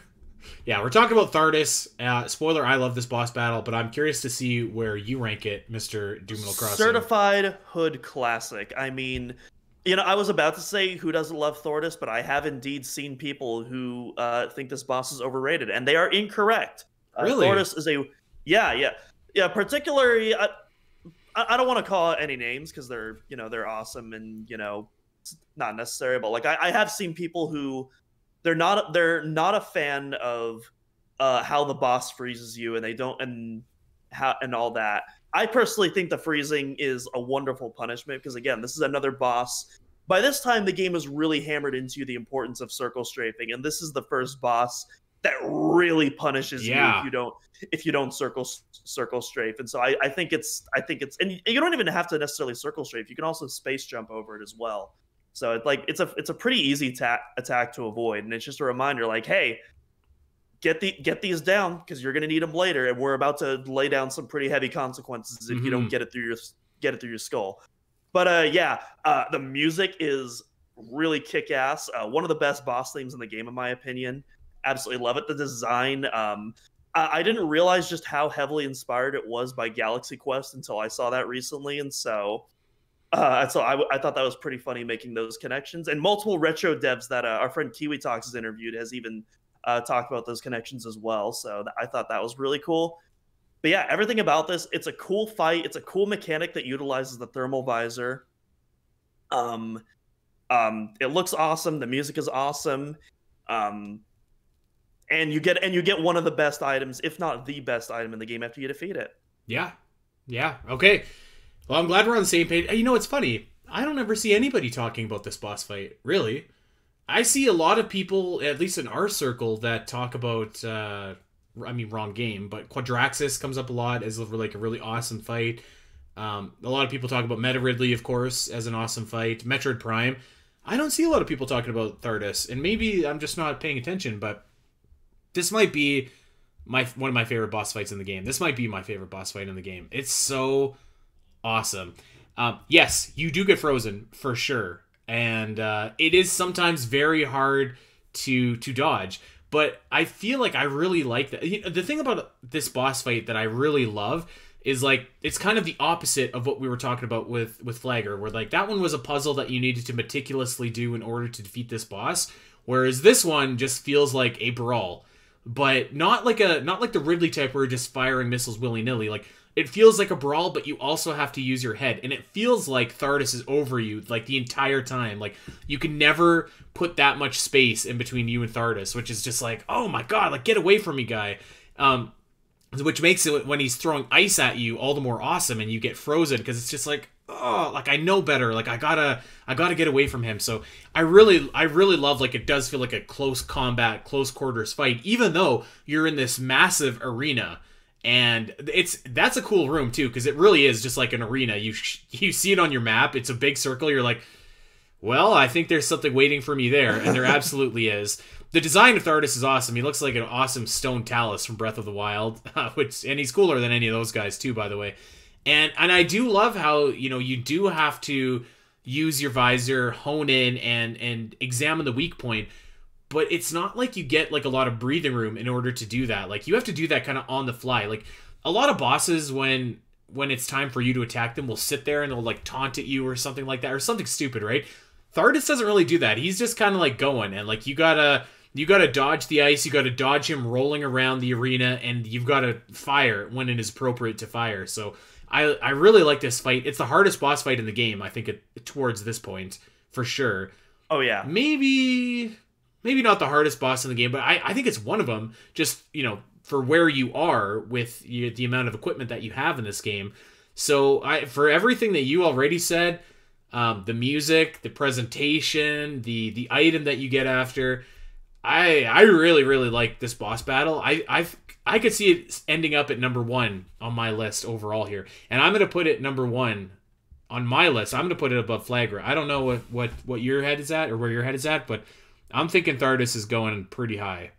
[SPEAKER 1] Yeah, we're talking about Thardus. Spoiler: I love this boss battle, but I'm curious to see where you rank it, Mr. Doomino Crossing.
[SPEAKER 2] Certified Hood Classic. I mean, I was about to say who doesn't love Thardus, but I have indeed seen people who think this boss is overrated, and they are incorrect.
[SPEAKER 1] Really?
[SPEAKER 2] Thordis is yeah. Particularly, I don't want to call any names because they're awesome and it's not necessary. But like I have seen people who they're not a fan of how the boss freezes you, and they don't and all that. I personally think the freezing is a wonderful punishment because again, this is another boss. By this time, the game has really hammered into the importance of circle strafing, and this is the first boss that really punishes you if you don't circle strafe. And so I think it's and you don't even have to necessarily circle strafe. You can also space jump over it as well. So it's a pretty easy attack to avoid, and it's just a reminder like, hey, get these down because you're gonna need them later, and we're about to lay down some pretty heavy consequences if you don't get it through your skull. But the music is really kick ass. One of the best boss themes in the game, in my opinion. Absolutely love it. The design, I didn't realize just how heavily inspired it was by Galaxy Quest until I saw that recently, and so So I thought that was pretty funny making those connections. And multiple retro devs that our friend Kiwi Talks has interviewed has even talked about those connections as well. So I thought that was really cool. But yeah, everything about this, it's a cool fight. It's a cool mechanic that utilizes the thermal visor. It looks awesome. The music is awesome. And you get one of the best items, if not the best item in the game after you defeat it.
[SPEAKER 1] Yeah. Yeah. Okay. Well, I'm glad we're on the same page. You know, it's funny. I don't ever see anybody talking about this boss fight, really. I see a lot of people, at least in our circle, that talk about, wrong game, but Quadraxis comes up a lot as like a really awesome fight. A lot of people talk about Meta Ridley, of course, as an awesome fight. Metroid Prime. I don't see a lot of people talking about Thardus, and maybe I'm just not paying attention, but this might be one of my favorite boss fights in the game. This might be my favorite boss fight in the game. It's so awesome. Yes, you do get frozen for sure, and it is sometimes very hard to dodge. But I feel like I really like that. The thing about this boss fight that I really love is like it's kind of the opposite of what we were talking about with Flagger, where like that one was a puzzle that you needed to meticulously do in order to defeat this boss, whereas this one just feels like a brawl. But not like the Ridley type where you're just firing missiles willy-nilly. Like it feels like a brawl, but you also have to use your head. And it feels like Thardus is over you like the entire time. Like you can never put that much space in between you and Thardus, which is just like, oh my god, like get away from me, guy. Which makes it when he's throwing ice at you all the more awesome, and you get frozen because it's just like, oh, like I know better. Like I gotta get away from him. So I really love, like, it does feel like a close combat, close quarters fight, even though you're in this massive arena. And that's a cool room too, because it really is just like an arena. You see it on your map. It's a big circle. You're like, well, I think there's something waiting for me there, and there absolutely is. The design of Thardus is awesome. He looks like an awesome stone talus from Breath of the Wild, and he's cooler than any of those guys too, by the way. And I do love how, you do have to use your visor, hone in, and examine the weak point. But it's not like you get like a lot of breathing room in order to do that. Like you have to do that kind of on the fly. Like a lot of bosses, when it's time for you to attack them, will sit there and they'll like taunt at you or something like that, or something stupid, right? Thardus doesn't really do that. He's just kind of like going, and like you gotta dodge the ice, you gotta dodge him rolling around the arena, and you've gotta fire when it is appropriate to fire. So I really like this fight. It's the hardest boss fight in the game, I think, towards this point, for sure.
[SPEAKER 2] Oh yeah.
[SPEAKER 1] Maybe not the hardest boss in the game, but I think it's one of them, just, for where you are with the amount of equipment that you have in this game. So for everything that you already said, the music, the presentation, the item that you get after, I really, really like this boss battle. I could see it ending up at number 1 on my list overall here. And I'm going to put it number 1 on my list. I'm going to put it above Flagra. I don't know what your head is at or where your head is at, but I'm thinking Thardus is going pretty high.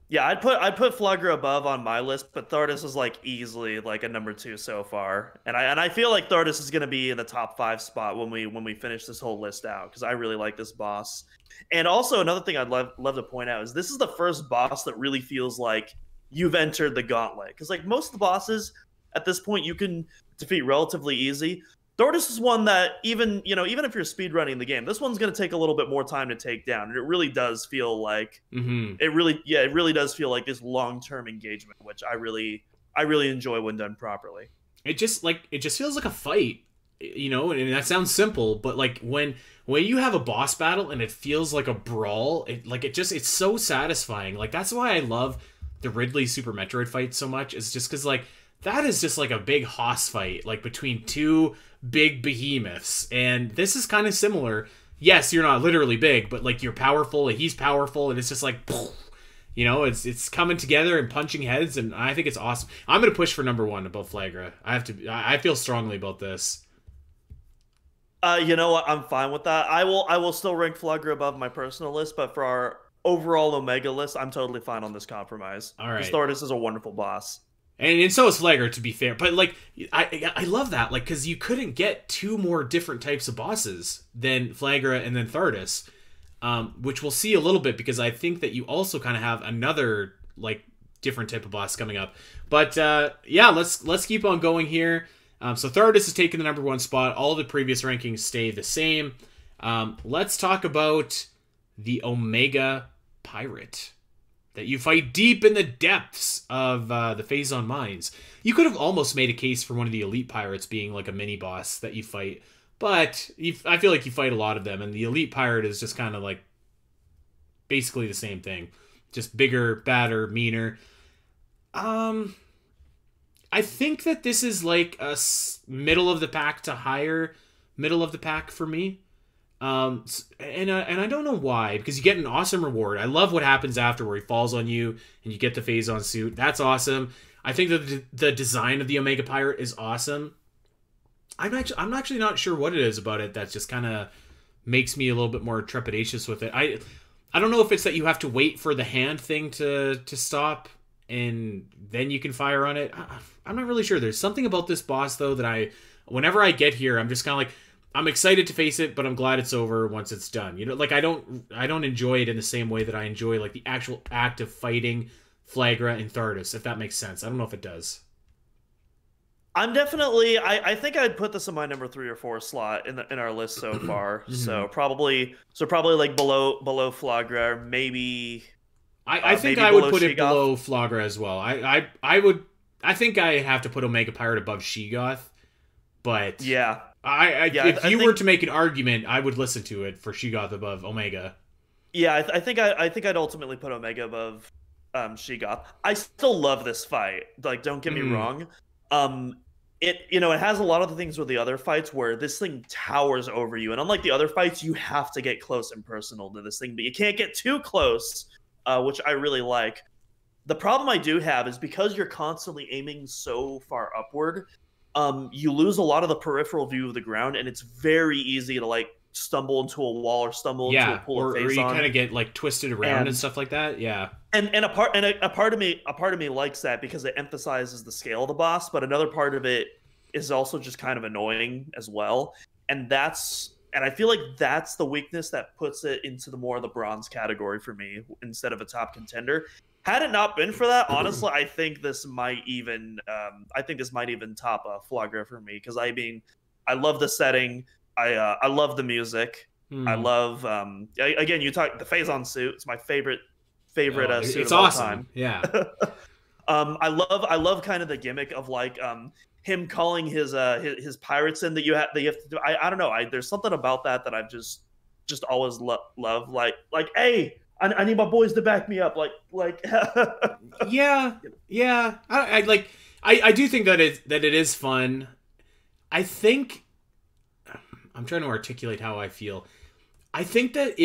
[SPEAKER 2] Yeah, I'd put Flagra above on my list, but Thardus is like easily like a number 2 so far. And I feel like Thardus is going to be in the top 5 spot when we finish this whole list out, because I really like this boss. And also another thing I'd love to point out is this is the first boss that really feels like you've entered the gauntlet, because like most of the bosses at this point you can defeat relatively easy. Thardus is one that even if you're speedrunning the game, this one's going to take a little bit more time to take down, and it really does feel like it really does feel like this long-term engagement, which I really enjoy when done properly.
[SPEAKER 1] It just feels like a fight, and that sounds simple, but like when you have a boss battle and it feels like a brawl, it's so satisfying. Like that's why I love the Ridley Super Metroid fight so much. Is just because like that is just like a big hoss fight, like between two big behemoths, and this is kind of similar. Yes, you're not literally big, but like you're powerful, and he's powerful, and it's just like, it's coming together and punching heads, and I think it's awesome. I'm gonna push for number 1 above Flagra. I feel strongly about this.
[SPEAKER 2] You know what? I'm fine with that. I will still rank Flagra above my personal list, but for our overall Omega list, I'm totally fine on this compromise.
[SPEAKER 1] All right.
[SPEAKER 2] Because Thardus is a wonderful boss.
[SPEAKER 1] And so is Flagra, to be fair. But like, I love that, like, because you couldn't get 2 more different types of bosses than Flagra and then Thardus, which we'll see a little bit, because I think that you also kind of have another like different type of boss coming up. But yeah, let's keep on going here. So Thardus is taking the number 1 spot. All the previous rankings stay the same. Let's talk about the Omega Pirate that you fight deep in the depths of the Phazon Mines. You could have almost made a case for one of the Elite Pirates being like a mini boss that you fight, but I feel like you fight a lot of them, and the Elite Pirate is just kind of like basically the same thing, just bigger, badder, meaner. I think that this is like a middle of the pack to higher middle of the pack for me. And I don't know why, because you get an awesome reward. I love what happens after, where he falls on you and you get the Phazon suit. That's awesome. I think that the design of the Omega Pirate is awesome. I'm actually not sure what it is about it that just kind of makes me a little bit more trepidatious with it. I don't know if it's that you have to wait for the hand thing to stop and then you can fire on it. I'm not really sure. There's something about this boss though that whenever I get here, I'm just kind of like, I'm excited to face it, but I'm glad it's over once it's done. You know, like I don't enjoy it in the same way that I enjoy like the actual act of fighting Flagra and Thardus, if that makes sense. I don't know if it does.
[SPEAKER 2] I'm definitely. I think I'd put this in my number 3 or 4 slot in our list so far. So probably like below Flagra, maybe.
[SPEAKER 1] I think I would put it below Flagra as well. I think I have to put Omega Pirate above Sheegoth, but
[SPEAKER 2] yeah.
[SPEAKER 1] If you were to make an argument, I would listen to it for Sheegoth above Omega.
[SPEAKER 2] Yeah, I think I'd ultimately put Omega above Sheegoth. I still love this fight. Like, don't get me wrong. It has a lot of the things with the other fights where this thing towers over you, and unlike the other fights, you have to get close and personal to this thing, but you can't get too close, which I really like. The problem I do have is because you're constantly aiming so far upward, you lose a lot of the peripheral view of the ground, and it's very easy to like stumble into a wall or stumble into a pool of Phazon.
[SPEAKER 1] Or you kind of get like twisted around and stuff like that. Yeah.
[SPEAKER 2] And a part of me likes that because it emphasizes the scale of the boss, but another part of it is also just kind of annoying as well. And I feel like that's the weakness that puts it into the more of the bronze category for me instead of a top contender. Had it not been for that, honestly, I think this might even top Flagra for me, because I love the setting. I love the music. I love again, you talk the Phazon suit. It's my favorite suit
[SPEAKER 1] it's
[SPEAKER 2] of all
[SPEAKER 1] awesome.
[SPEAKER 2] time.
[SPEAKER 1] Yeah.
[SPEAKER 2] I love kind of the gimmick of like him calling his pirates in that you have to do. I don't know. There's something about that I've just always loved. Like hey, I need my boys to back me up. Like
[SPEAKER 1] yeah. I do think that it is fun. I think I'm trying to articulate how I feel. I think that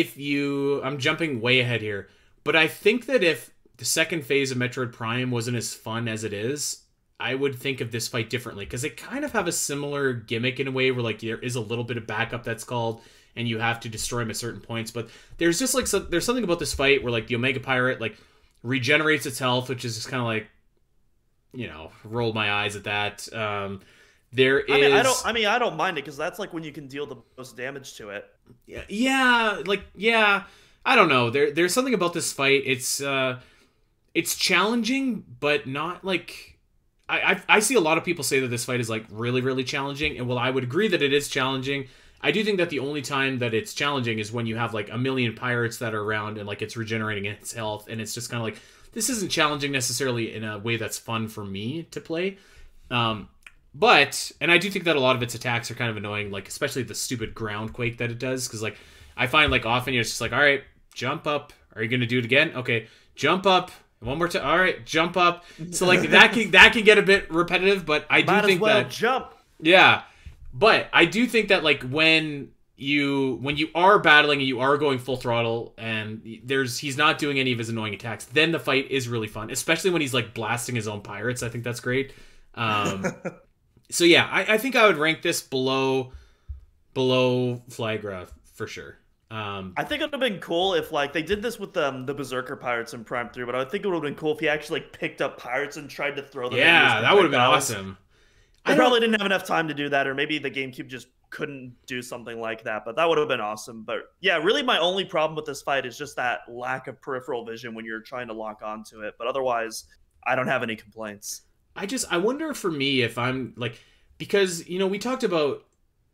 [SPEAKER 1] I'm jumping way ahead here, but I think that if the second phase of Metroid Prime wasn't as fun as it is, I would think of this fight differently, because they kind of have a similar gimmick in a way where like there is a little bit of backup that's called, and you have to destroy him at certain points. But there's just like there's something about this fight where like the Omega Pirate like regenerates its health, which is just kind of like, rolled my eyes at that. I
[SPEAKER 2] don't mind it, because that's like when you can deal the most damage to it.
[SPEAKER 1] Yeah. I don't know. There's something about this fight. It's challenging, but not like. I see a lot of people say that this fight is like really, really challenging, and while I would agree that it is challenging, I do think that the only time that it's challenging is when you have like a million pirates that are around and like it's regenerating its health, and it's just kind of like, this isn't challenging necessarily in a way that's fun for me to play. But I do think that a lot of its attacks are kind of annoying, like especially the stupid ground quake that it does, because like I find like often you're just like, all right, jump up. Are you gonna do it again? Okay, jump up. One more time. All right, jump up. So like that can get a bit repetitive, but I do think that
[SPEAKER 2] jump.
[SPEAKER 1] Yeah, but I do think that like when you are battling and you are going full throttle and he's not doing any of his annoying attacks, then the fight is really fun, especially when he's like blasting his own pirates. I think that's great. So yeah, I think I would rank this below Flagra for sure.
[SPEAKER 2] I think it would have been cool if like they did this with the Berserker pirates in Prime 3, but I think it would have been cool if he actually like, picked up pirates and tried to throw them.
[SPEAKER 1] Yeah, that would have been awesome.
[SPEAKER 2] I probably didn't have enough time to do that, or maybe the GameCube just couldn't do something like that, but that would have been awesome. But yeah, really my only problem with this fight is just that lack of peripheral vision when you're trying to lock onto it. But otherwise, I don't have any complaints.
[SPEAKER 1] I wonder for me if I'm like, because we talked about,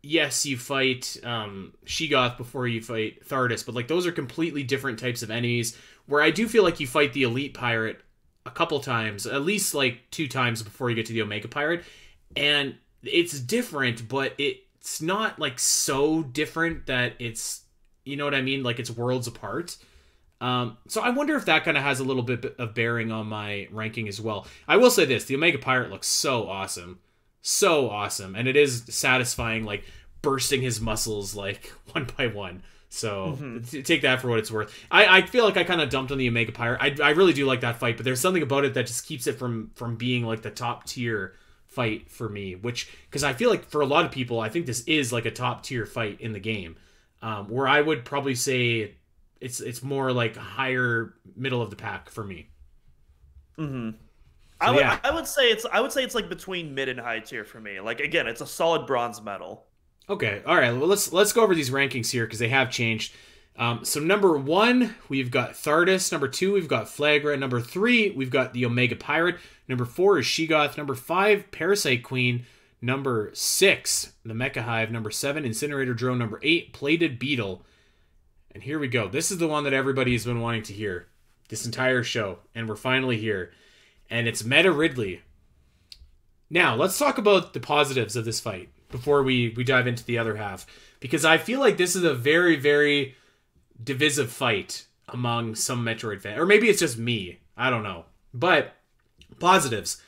[SPEAKER 1] yes, you fight Sheogoth before you fight Thardus, but like those are completely different types of enemies. Where I do feel like you fight the Elite Pirate a couple times, at least like 2 times before you get to the Omega Pirate, and it's different, but it's not like so different that it's, you know what I mean, like it's worlds apart. So I wonder if that kind of has a little bit of bearing on my ranking as well. I will say this, the Omega Pirate looks so awesome. So awesome. And it is satisfying, like, bursting his muscles, like, one by one. So, take that for what it's worth. I feel like I kind of dumped on the Omega Pirate. I really do like that fight, but there's something about it that just keeps it from being, like, the top tier fight for me. Which, because I feel like for a lot of people, I think this is, like, a top tier fight in the game. Where I would probably say it's more, like, higher middle of the pack for me.
[SPEAKER 2] Mm-hmm. So, I would say it's like between mid and high tier for me. Like, again, it's a solid bronze medal.
[SPEAKER 1] Okay, all right. Well, let's go over these rankings here because they have changed. So number 1, we've got Thardus. Number 2, we've got Flagra. Number 3, we've got the Omega Pirate. Number 4 is Sheogoth. Number 5, Parasite Queen. Number 6, the Mecha Hive. Number 7, Incinerator Drone. Number 8, Plated Beetle. And here we go. This is the one that everybody's been wanting to hear this entire show, and we're finally here. And it's Meta Ridley. Now, let's talk about the positives of this fight before we dive into the other half. Because I feel like this is a very, very divisive fight among some Metroid fans. Or maybe it's just me. I don't know. But, positives.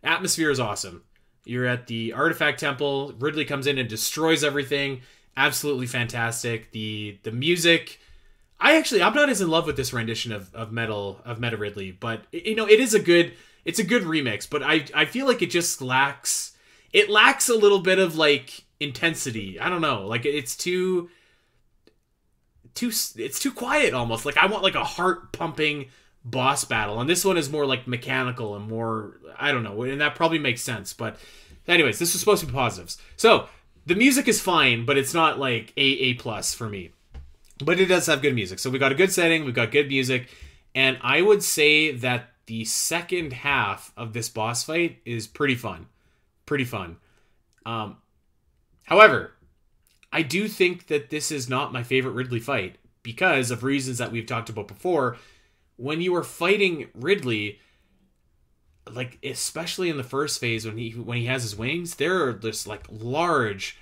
[SPEAKER 1] Atmosphere is awesome. You're at the Artifact Temple. Ridley comes in and destroys everything. Absolutely fantastic. The music... I'm not as in love with this rendition of Meta Ridley. But, it is a good remix, but I feel like it just lacks a little bit of like intensity. I don't know, like it's too quiet almost. Like I want like a heart pumping boss battle, and this one is more like mechanical and more, I don't know, and that probably makes sense. But anyways, this was supposed to be positives. So the music is fine, but it's not like A+ for me. But it does have good music. So we got a good setting, we got good music, and I would say that the second half of this boss fight is pretty fun. However, I do think that this is not my favorite Ridley fight because of reasons that we've talked about before. When you are fighting Ridley, like especially in the first phase when he has his wings, there are just like large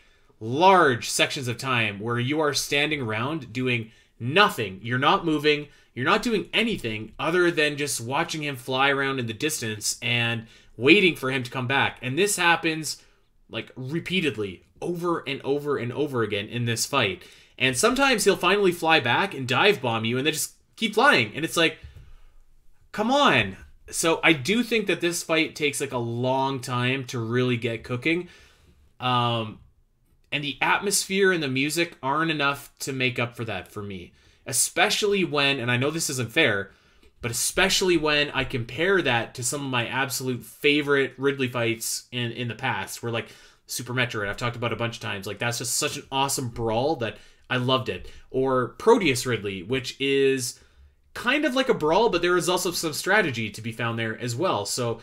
[SPEAKER 1] sections of time where you are standing around doing nothing. You're not moving. You're not doing anything other than just watching him fly around in the distance and waiting for him to come back. And this happens like repeatedly over and over and over again in this fight. And sometimes he'll finally fly back and dive bomb you and then just keep flying. And it's like, come on. So I do think that this fight takes like a long time to really get cooking. And the atmosphere and the music aren't enough to make up for that for me. Especially when, and I know this isn't fair, but especially when I compare that to some of my absolute favorite Ridley fights in the past, where like Super Metroid, I've talked about a bunch of times, like that's just such an awesome brawl that I loved it. Or Proteus Ridley, which is kind of like a brawl, but there is also some strategy to be found there as well. So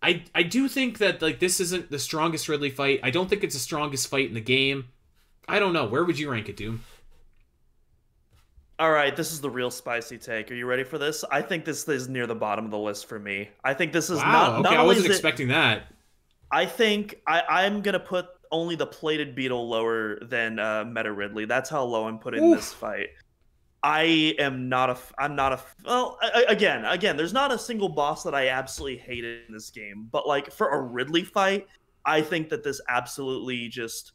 [SPEAKER 1] I do think that like this isn't the strongest Ridley fight. I don't think it's the strongest fight in the game. I don't know. Where would you rank it, Doom?
[SPEAKER 2] All right, this is the real spicy take. Are you ready for this? I think this is near the bottom of the list for me. I think this is not
[SPEAKER 1] I wasn't expecting that.
[SPEAKER 2] I think I'm going to put only the Plated Beetle lower than Meta Ridley. That's how low I'm putting this fight. I'm not a well, again, there's not a single boss that I absolutely hated in this game, but like for a Ridley fight, I think that this absolutely just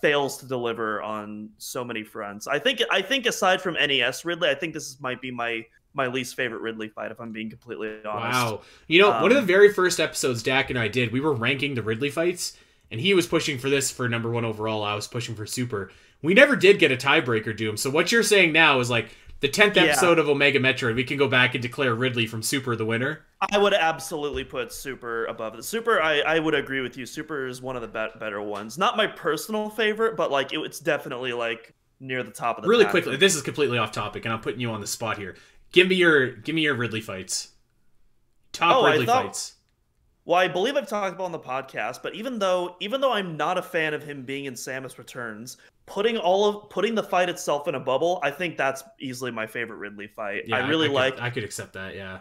[SPEAKER 2] fails to deliver on so many fronts. I think aside from NES Ridley, I think this might be my least favorite Ridley fight, if I'm being completely honest.
[SPEAKER 1] Wow. One of the very first episodes Dak and I did, we were ranking the Ridley fights, and he was pushing for this for number 1 overall. I was pushing for Super. We never did get a tiebreaker, Doom. So what you're saying now is like the 10th episode of Omega Metroid, we can go back and declare Ridley from Super the winner.
[SPEAKER 2] I would absolutely put Super above it. Super, I would agree with you. Super is one of the better ones. Not my personal favorite, but like it's definitely like near the top of the
[SPEAKER 1] Really quickly, this is completely off topic, and I'm putting you on the spot here. Give me your Ridley fights. Top Ridley fights.
[SPEAKER 2] Well, I believe I've talked about on the podcast, but even though I'm not a fan of him being in Samus Returns, putting the fight itself in a bubble, I think that's easily my favorite Ridley fight. I
[SPEAKER 1] Yeah,
[SPEAKER 2] really like
[SPEAKER 1] I could accept that. Yeah.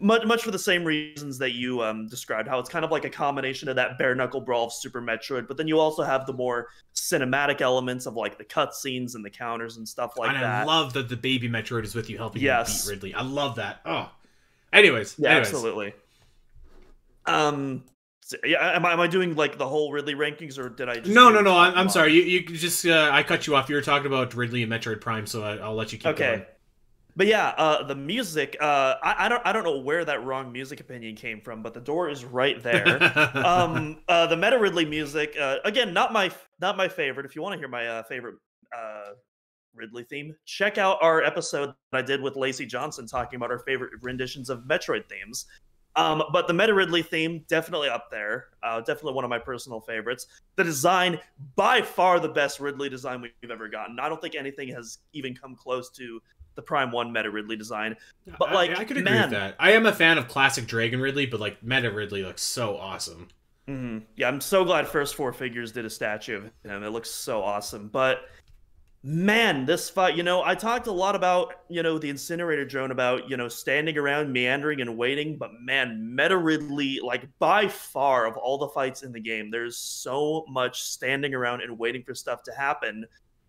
[SPEAKER 2] much for the same reasons that you described, how it's kind of like a combination of that bare knuckle brawl of Super Metroid, but then you also have the more cinematic elements of like the cutscenes and the counters and stuff like
[SPEAKER 1] And
[SPEAKER 2] that.
[SPEAKER 1] I love that the baby Metroid is with you helping you
[SPEAKER 2] Yes.
[SPEAKER 1] beat Ridley. I love that. Oh. Anyways.
[SPEAKER 2] Yeah,
[SPEAKER 1] anyways.
[SPEAKER 2] absolutely. Yeah, am I doing like the whole Ridley rankings, or did I just
[SPEAKER 1] No. I'm sorry. You just I cut you off. You were talking about Ridley and Metroid Prime, so I'll let you keep going.
[SPEAKER 2] Okay. But yeah, the music, I don't know where that wrong music opinion came from, but the door is right there. The Meta Ridley music, again, not my favorite. If you want to hear my favorite Ridley theme, check out our episode that I did with Lacey Johnson talking about our favorite renditions of Metroid themes. But the Meta Ridley theme, definitely up there. Definitely one of my personal favorites. The design, by far the best Ridley design we've ever gotten. I don't think anything has even come close to the Prime 1 Meta Ridley design. But like,
[SPEAKER 1] I could agree with that. I am a fan of classic Dragon Ridley, but like Meta Ridley looks so awesome.
[SPEAKER 2] Yeah, I'm so glad First Four Figures did a statue of him. It looks so awesome. But man, this fight, I talked a lot about, the incinerator drone, about, standing around, meandering and waiting. But man, Meta Ridley, like by far of all the fights in the game, there's so much standing around and waiting for stuff to happen.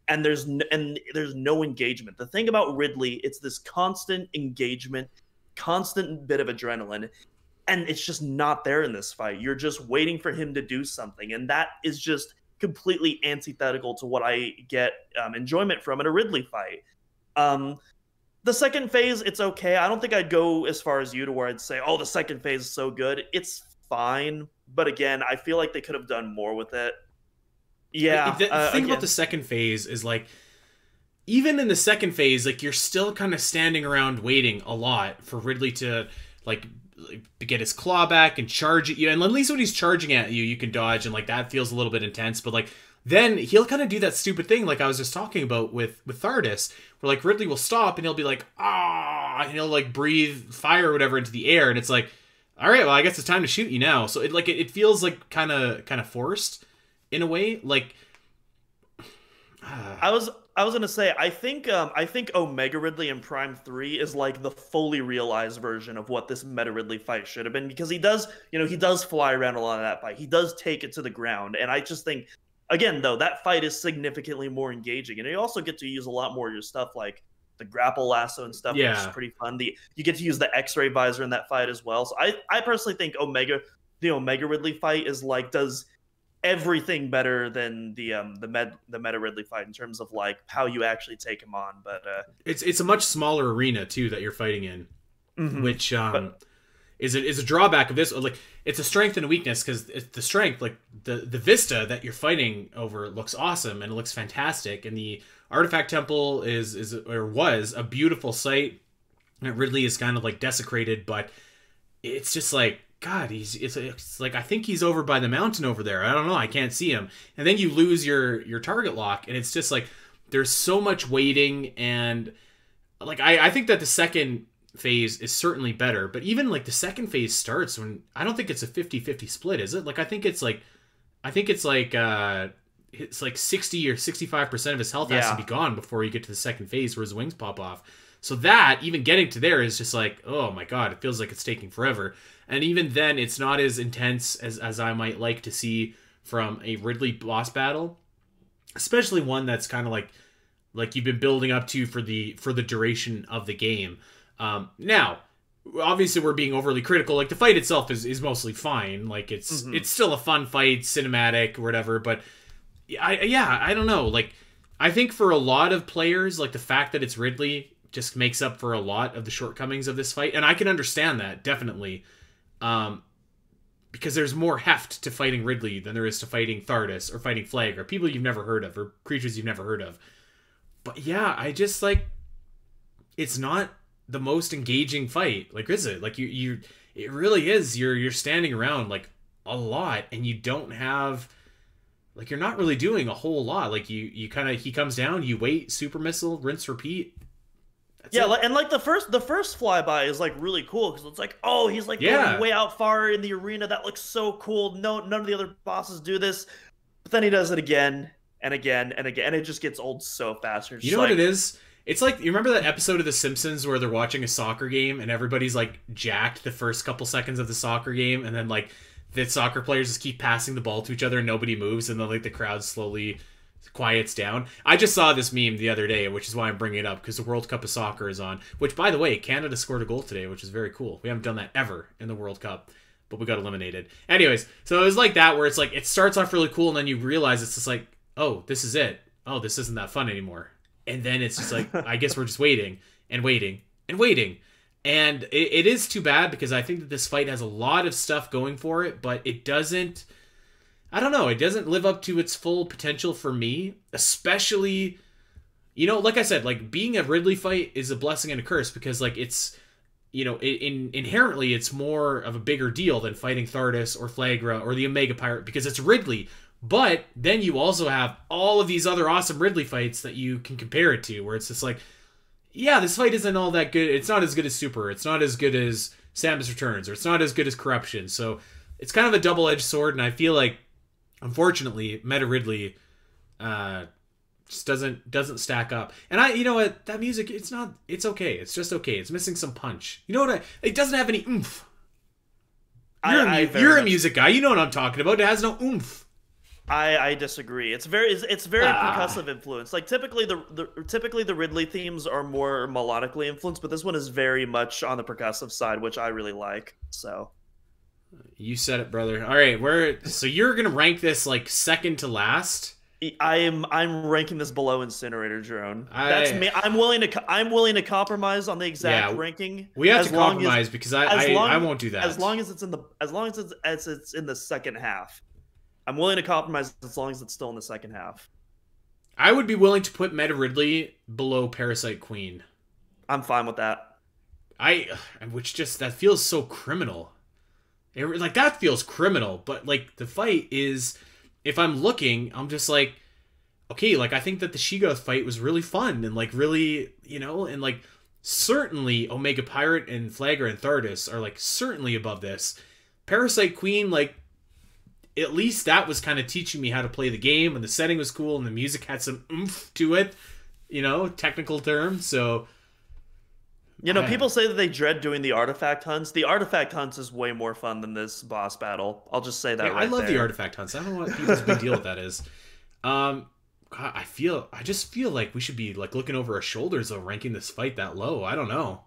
[SPEAKER 2] And there's no engagement. The thing about Ridley, it's this constant engagement, constant bit of adrenaline, and it's just not there in this fight. You're just waiting for him to do something, and that is just completely antithetical to what I get enjoyment from in a Ridley fight. The second phase, it's okay. I don't think I'd go as far as you to where I'd say, oh, the second phase is so good. It's fine, but again, I feel like they could have done more with it. Yeah.
[SPEAKER 1] The thing about the second phase is like, even in the second phase, like you're still kind of standing around waiting a lot for Ridley to like get his claw back and charge at you. And at least when he's charging at you, you can dodge, and like that feels a little bit intense. But like then he'll kind of do that stupid thing like I was just talking about with Thardus, where like Ridley will stop and he'll be like, ah, and he'll like breathe fire or whatever into the air, and it's like, all right, well, I guess it's time to shoot you now. So it feels like kind of forced in a way. Like
[SPEAKER 2] I was gonna say, I think Omega Ridley in Prime 3 is like the fully realized version of what this Meta Ridley fight should have been, because he does fly around a lot of that fight. He does take it to the ground, and I just think, again, though, that fight is significantly more engaging, and you also get to use a lot more of your stuff, like the grapple lasso and stuff, which is pretty fun. You get to use the X-ray visor in that fight as well. So I personally think the Omega Ridley fight does everything better than the Meta Ridley fight in terms of like how you actually take him on. But
[SPEAKER 1] it's a much smaller arena too that you're fighting in, which is a drawback of this. Like it's a strength and a weakness, because it's the strength, like the vista that you're fighting over looks awesome and it looks fantastic, and the Artifact Temple was a beautiful sight. And Ridley is kind of like desecrated, but it's just like, God, it's like I think he's over by the mountain over there. I don't know. I can't see him. And then you lose your target lock, and it's just like there's so much waiting. And like I think that the second phase is certainly better, but even like the second phase starts when I don't think it's a 50-50 split, is it? Like I think it's like 60 or 65% of his health has to be gone before you get to the second phase where his wings pop off. So that, even getting to there, is just like, oh my God, it feels like it's taking forever. And even then, it's not as intense as I might like to see from a Ridley boss battle, especially one that's kind of like you've been building up to for the duration of the game. Now, obviously, we're being overly critical. Like the fight itself is mostly fine. Like it's still a fun fight, cinematic, or whatever. But I don't know. Like I think for a lot of players, like the fact that it's Ridley just makes up for a lot of the shortcomings of this fight, and I can understand that definitely. Because there's more heft to fighting Ridley than there is to fighting Thardus or fighting Flag or people you've never heard of or creatures you've never heard of. But yeah, I just like, it's not the most engaging fight. Like, is it? Like it really is. You're standing around like a lot, and you don't have, like, you're not really doing a whole lot. Like he comes down, you wait, super missile, rinse, repeat. That's
[SPEAKER 2] Yeah,
[SPEAKER 1] it.
[SPEAKER 2] and like the first flyby is like really cool because it's like, oh, he's like
[SPEAKER 1] Yeah.
[SPEAKER 2] going way out far in the arena. That looks so cool. No, none of the other bosses do this. But then he does it again and again and again, and it just gets old so fast. You're
[SPEAKER 1] You
[SPEAKER 2] just
[SPEAKER 1] know what
[SPEAKER 2] like,
[SPEAKER 1] it is? It's like, you remember that episode of The Simpsons where they're watching a soccer game and everybody's like jacked the first couple seconds of the soccer game, and then like the soccer players just keep passing the ball to each other and nobody moves, and then like the crowd slowly quiets down. I just saw this meme the other day, which is why I'm bringing it up, because the World Cup of Soccer is on, which, by the way, Canada scored a goal today, which is very cool. We haven't done that ever in the World Cup, but we got eliminated. Anyways, so it was like that, where it's like, it starts off really cool, and then you realize it's just like, oh, this is it. Oh, this isn't that fun anymore. And then it's just like, I guess we're just waiting and waiting and waiting. And it is too bad, because I think that this fight has a lot of stuff going for it, but it doesn't, I don't know, it doesn't live up to its full potential for me, especially, you know, like I said, like, being a Ridley fight is a blessing and a curse, because like it's, you know, inherently it's more of a bigger deal than fighting Thardus or Flagra or the Omega Pirate, because it's Ridley. But then you also have all of these other awesome Ridley fights that you can compare it to, where it's just like, yeah, this fight isn't all that good. It's not as good as Super. It's not as good as Samus Returns, or it's not as good as Corruption. So it's kind of a double-edged sword, and I feel like, unfortunately, Meta Ridley just doesn't stack up. And you know what, that music, it's okay. It's just okay. It's missing some punch. You know what? It doesn't have any oomph. You're a music guy. You know what I'm talking about. It has no oomph.
[SPEAKER 2] I disagree. It's very percussive influence. Like typically the Ridley themes are more melodically influenced, but this one is very much on the percussive side, which I really like. So
[SPEAKER 1] you said it, brother. All right, so you're gonna rank this like second to last.
[SPEAKER 2] I'm ranking this below Incinerator Drone. That's me. I'm willing to compromise on the exact ranking.
[SPEAKER 1] We have to compromise, because I won't do that.
[SPEAKER 2] As long as it's in the second half. I'm willing to compromise as long as it's still in the second half.
[SPEAKER 1] I would be willing to put Meta Ridley below Parasite Queen.
[SPEAKER 2] I'm fine with that.
[SPEAKER 1] That feels so criminal. Like, that feels criminal, but like the fight is, if I'm looking, I'm just like, okay, like I think that the Sheegoth fight was really fun and like really, you know, and like certainly Omega Pirate and Flagra and Thardus are like certainly above this. Parasite Queen, like, at least that was kind of teaching me how to play the game, and the setting was cool, and the music had some oomph to it, you know, technical terms. So,
[SPEAKER 2] you know, people say that they dread doing the artifact hunts. The artifact hunts is way more fun than this boss battle. I'll just say that.
[SPEAKER 1] I love the artifact hunts. I don't know what people's big deal with that is. God, I just feel like we should be like looking over our shoulders though, ranking this fight that low. I don't know.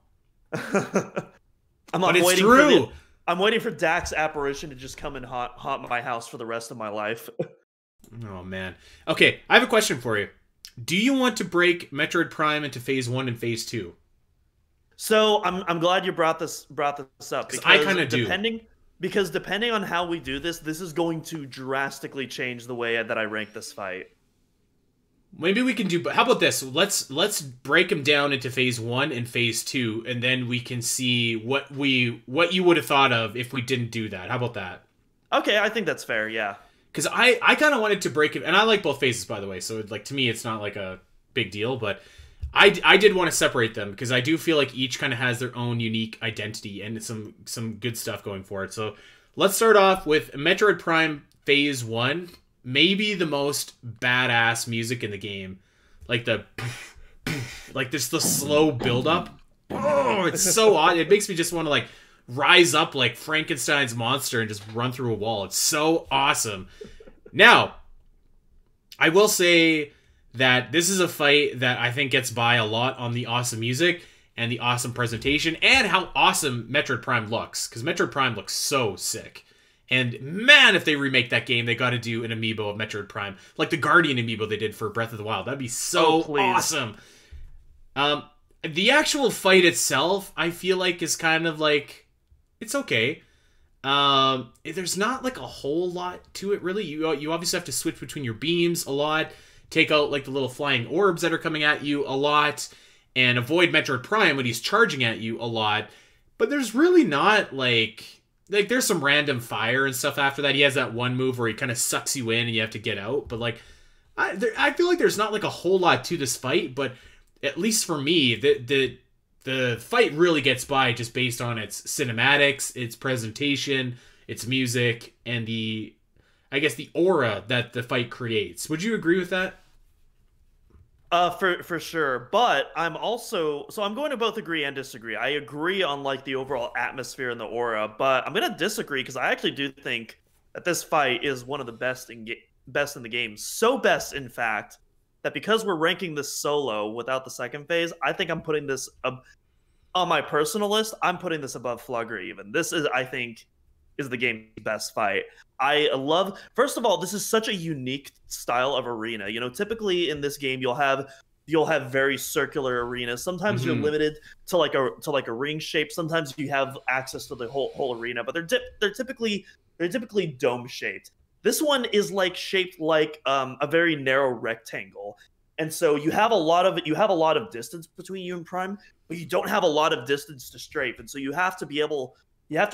[SPEAKER 2] I'm waiting for Dax's apparition to just come and haunt my house for the rest of my life.
[SPEAKER 1] Oh, man. Okay, I have a question for you. Do you want to break Metroid Prime into Phase 1 and Phase 2?
[SPEAKER 2] So, I'm glad you brought this up. Because
[SPEAKER 1] I kind of do.
[SPEAKER 2] Because depending on how we do this is going to drastically change the way that I rank this fight.
[SPEAKER 1] Maybe we can do, but how about this? Let's break them down into Phase 1 and Phase 2, and then we can see what you would have thought of if we didn't do that. How about that?
[SPEAKER 2] Okay, I think that's fair, yeah.
[SPEAKER 1] Because I kind of wanted to break it, and I like both phases, by the way, so like to me it's not like a big deal, but I did want to separate them, because I do feel like each kind of has their own unique identity and some good stuff going for it. So let's start off with Metroid Prime Phase 1. Maybe the most badass music in the game. Like like this, the slow build-up. Oh, it's so odd. It makes me just want to like rise up like Frankenstein's monster and just run through a wall. It's so awesome. Now, I will say that this is a fight that I think gets by a lot on the awesome music and the awesome presentation and how awesome Metroid Prime looks. Because Metroid Prime looks so sick. And man, if they remake that game, they got to do an amiibo of Metroid Prime. Like the Guardian amiibo they did for Breath of the Wild. That'd be so awesome. The actual fight itself, I feel like, is kind of like, it's okay. There's not like a whole lot to it, really. You obviously have to switch between your beams a lot, take out like the little flying orbs that are coming at you a lot, and avoid Metroid Prime when he's charging at you a lot. But there's really not like there's some random fire and stuff after that. He has that one move where he kind of sucks you in and you have to get out. But like, I feel like there's not like a whole lot to this fight. But at least for me, the fight really gets by just based on its cinematics, its presentation, its music, and I guess the aura that the fight creates. Would you agree with that?
[SPEAKER 2] For sure. But I'm also so I'm going to both agree and disagree. I agree on like the overall atmosphere and the aura, but I'm gonna disagree because I actually do think that this fight is one of the best in the game. So best, in fact, that because we're ranking this solo without the second phase, I think I'm putting this on my personal list. I'm putting this above Flugger even. This is, I think, is the game's best fight. I love, first of all, this is such a unique style of arena. You know, typically in this game you'll have very circular arenas. Sometimes you're limited to like a ring shape. Sometimes you have access to the whole arena, but they're typically dome shaped. This one is like shaped like a very narrow rectangle. And so you have a lot of distance between you and Prime, but you don't have a lot of distance to strafe. And so you have to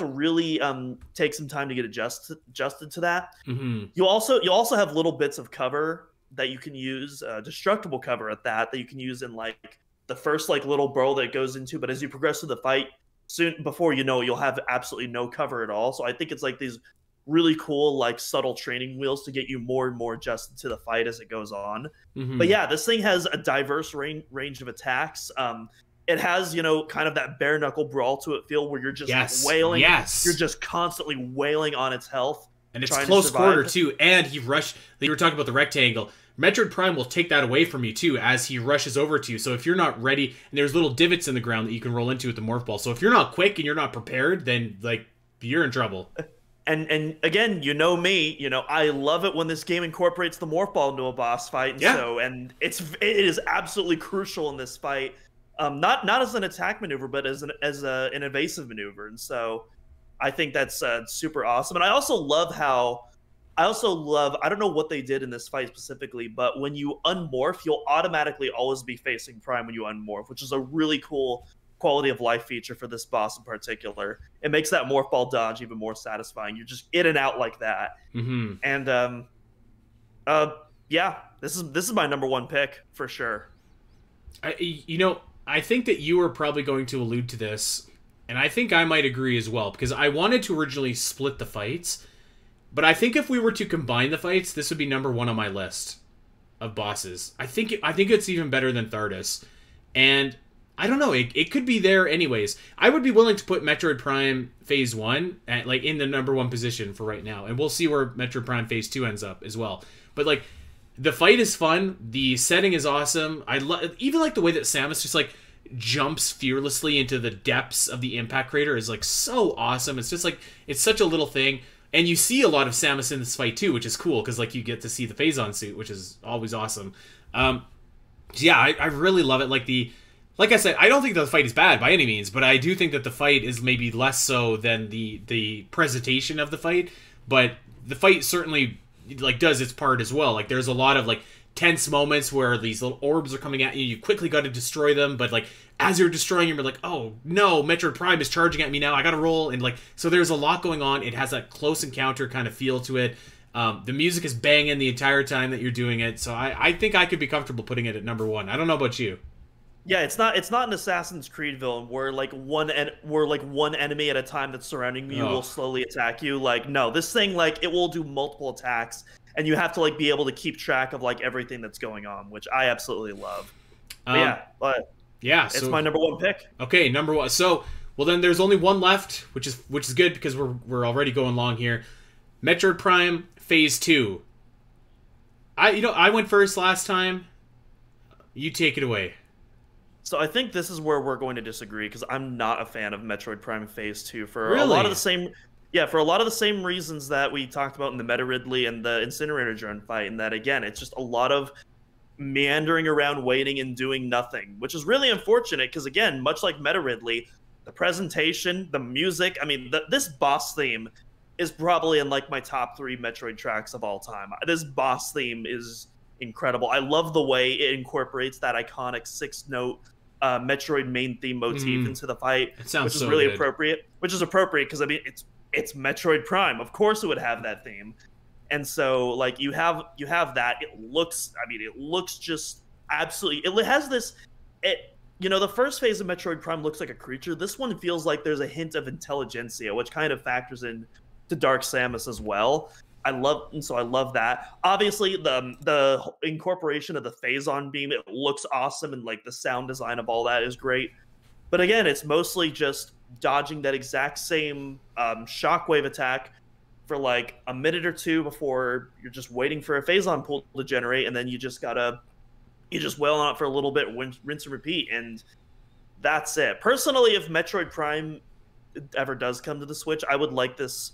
[SPEAKER 2] really take some time to get adjusted to that. You also have little bits of cover that you can use, destructible cover at that you can use in like the first like little burrow that it goes into. But as you progress through the fight, soon before you know, you'll have absolutely no cover at all. So I think it's like these really cool like subtle training wheels to get you more and more adjusted to the fight as it goes on. But yeah, this thing has a diverse range of attacks. It has, you know, kind of that bare knuckle brawl to it feel where you're just wailing. You're just constantly wailing on its health.
[SPEAKER 1] And it's close quarter too. And you were talking about the rectangle. Metroid Prime will take that away from you too as he rushes over to you. So if you're not ready, and there's little divots in the ground that you can roll into with the morph ball. So if you're not quick and you're not prepared, then like you're in trouble.
[SPEAKER 2] And again, you know me, you know, I love it when this game incorporates the morph ball into a boss fight. And it is absolutely crucial in this fight. Not as an attack maneuver, but as an evasive maneuver. And so I think that's super awesome. And I don't know what they did in this fight specifically, but when you unmorph, you'll automatically always be facing Prime when you unmorph, which is a really cool quality of life feature for this boss in particular. It makes that morph ball dodge even more satisfying. You're just in and out like that. And yeah, this is my number one pick for sure.
[SPEAKER 1] I think that you were probably going to allude to this, and I think I might agree as well, because I wanted to originally split the fights, but I think if we were to combine the fights, this would be number one on my list of bosses. I think it's even better than Thardus, and I don't know, it could be there anyways. I would be willing to put Metroid Prime Phase 1 at, like, in the number one position for right now, and we'll see where Metroid Prime Phase 2 ends up as well. But, like, the fight is fun, the setting is awesome. I even like the way that Samus just, like, jumps fearlessly into the depths of the impact crater is, like, so awesome. It's just, like, it's such a little thing. And you see a lot of Samus in this fight, too, which is cool, because, like, you get to see the Phazon suit, which is always awesome. Yeah, I really love it. Like I said, I don't think the fight is bad by any means, but I do think that the fight is maybe less so than the presentation of the fight. But the fight certainly, like, does its part as well. Like, there's a lot of, like, tense moments where these little orbs are coming at you. You quickly got to destroy them, but, like, as you're destroying them, you're like, oh no, Metroid Prime is charging at me now. I gotta roll, and, like, so there's a lot going on. It has that close encounter kind of feel to it. The music is banging the entire time that you're doing it. So I think I could be comfortable putting it at number one. I don't know about you.
[SPEAKER 2] Yeah, it's not an Assassin's Creed villain where one enemy at a time that's surrounding you will slowly attack you. Like, no, this thing, like, it will do multiple attacks, and you have to, like, be able to keep track of, like, everything that's going on, which I absolutely love. But it's my number one pick.
[SPEAKER 1] Okay, number one. So, well, then there's only one left, which is good because we're already going long here. Metroid Prime Phase 2. I went first last time. You take it away.
[SPEAKER 2] So I think this is where we're going to disagree, because I'm not a fan of Metroid Prime Phase 2 for a lot of the same reasons that we talked about in the Meta Ridley and the Incinerator Drone fight, and that, again, it's just a lot of meandering around, waiting and doing nothing, which is really unfortunate because, again, much like Meta Ridley, the presentation, the music, I mean, this boss theme is probably in, like, my top 3 Metroid tracks of all time. This boss theme is incredible. I love the way it incorporates that iconic 6-note Metroid main theme motif into the fight, which is really appropriate. Which is appropriate because, I mean, it's Metroid Prime. Of course, it would have that theme, and so, like, you have that. It looks just absolutely. It has this. the first phase of Metroid Prime looks like a creature. This one feels like there's a hint of intelligentsia, which kind of factors in to Dark Samus as well. I love that. Obviously, the incorporation of the Phazon beam, it looks awesome, and like the sound design of all that is great. But again, it's mostly just dodging that exact same shockwave attack for like a minute or two before you're just waiting for a Phazon pool to generate, and then you just wail on it for a little bit, rinse and repeat, and that's it. Personally, if Metroid Prime ever does come to the Switch, I would like this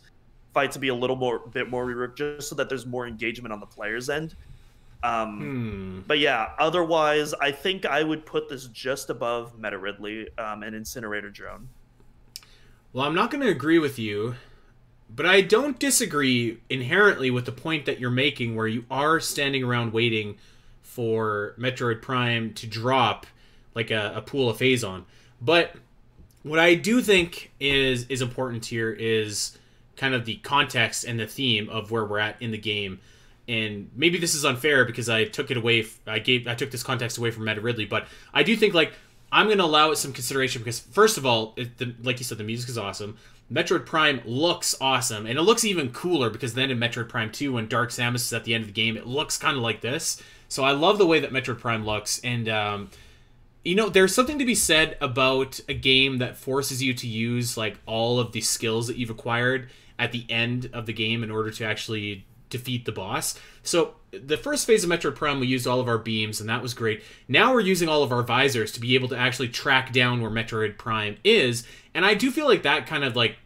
[SPEAKER 2] fight to be a bit more reworked, just so that there's more engagement on the player's end. But yeah, otherwise, I think I would put this just above Meta Ridley and Incinerator Drone.
[SPEAKER 1] Well, I'm not going to agree with you, but I don't disagree inherently with the point that you're making, where you are standing around waiting for Metroid Prime to drop like a pool of Phazon. But what I do think is important here is kind of the context and the theme of where we're at in the game. And maybe this is unfair because I took it away. I took this context away from Meta Ridley, but I do think like I'm going to allow it some consideration because first of all, like you said, the music is awesome. Metroid Prime looks awesome, and it looks even cooler because then in Metroid Prime 2, when Dark Samus is at the end of the game, it looks kind of like this. So I love the way that Metroid Prime looks, and there's something to be said about a game that forces you to use like all of the skills that you've acquired at the end of the game in order to actually defeat the boss. So the first phase of Metroid Prime, we used all of our beams, and that was great. Now we're using all of our visors to be able to actually track down where Metroid Prime is, and I do feel like that kind of like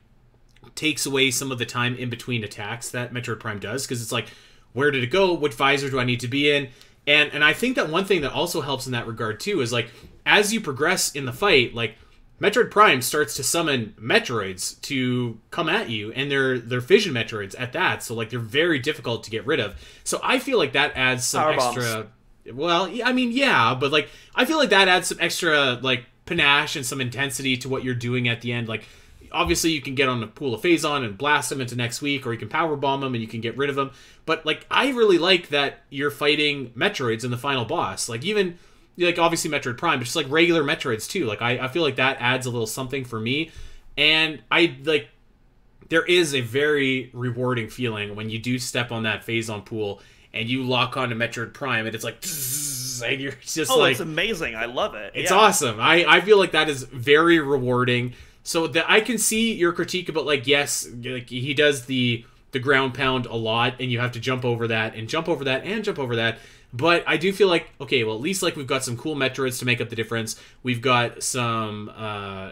[SPEAKER 1] takes away some of the time in between attacks that Metroid Prime does, because it's like, where did it go? What visor do I need to be in? And I think that one thing that also helps in that regard too is like, as you progress in the fight, like Metroid Prime starts to summon Metroids to come at you, and they're fission Metroids at that, so like they're very difficult to get rid of. So I feel like that adds some
[SPEAKER 2] Power
[SPEAKER 1] extra
[SPEAKER 2] bombs.
[SPEAKER 1] Well, I mean, yeah, but like I feel like that adds some extra like panache and some intensity to what you're doing at the end. Like obviously you can get on a pool of Phazon and blast them into next week, or you can power bomb them and you can get rid of them. But like I really like that you're fighting Metroids in the final boss. Like even like obviously Metroid Prime, but just like regular Metroids too. Like I feel like that adds a little something for me. And I like there is a very rewarding feeling when you do step on that Phazon pool and you lock onto Metroid Prime and it's like and you're just like,
[SPEAKER 2] it's amazing. I love it.
[SPEAKER 1] It's awesome. I feel like that is very rewarding. So that I can see your critique about like, yes, like he does the ground pound a lot and you have to jump over that and jump over that and jump over that. But I do feel like, okay, well, at least like we've got some cool Metroids to make up the difference. We've got some,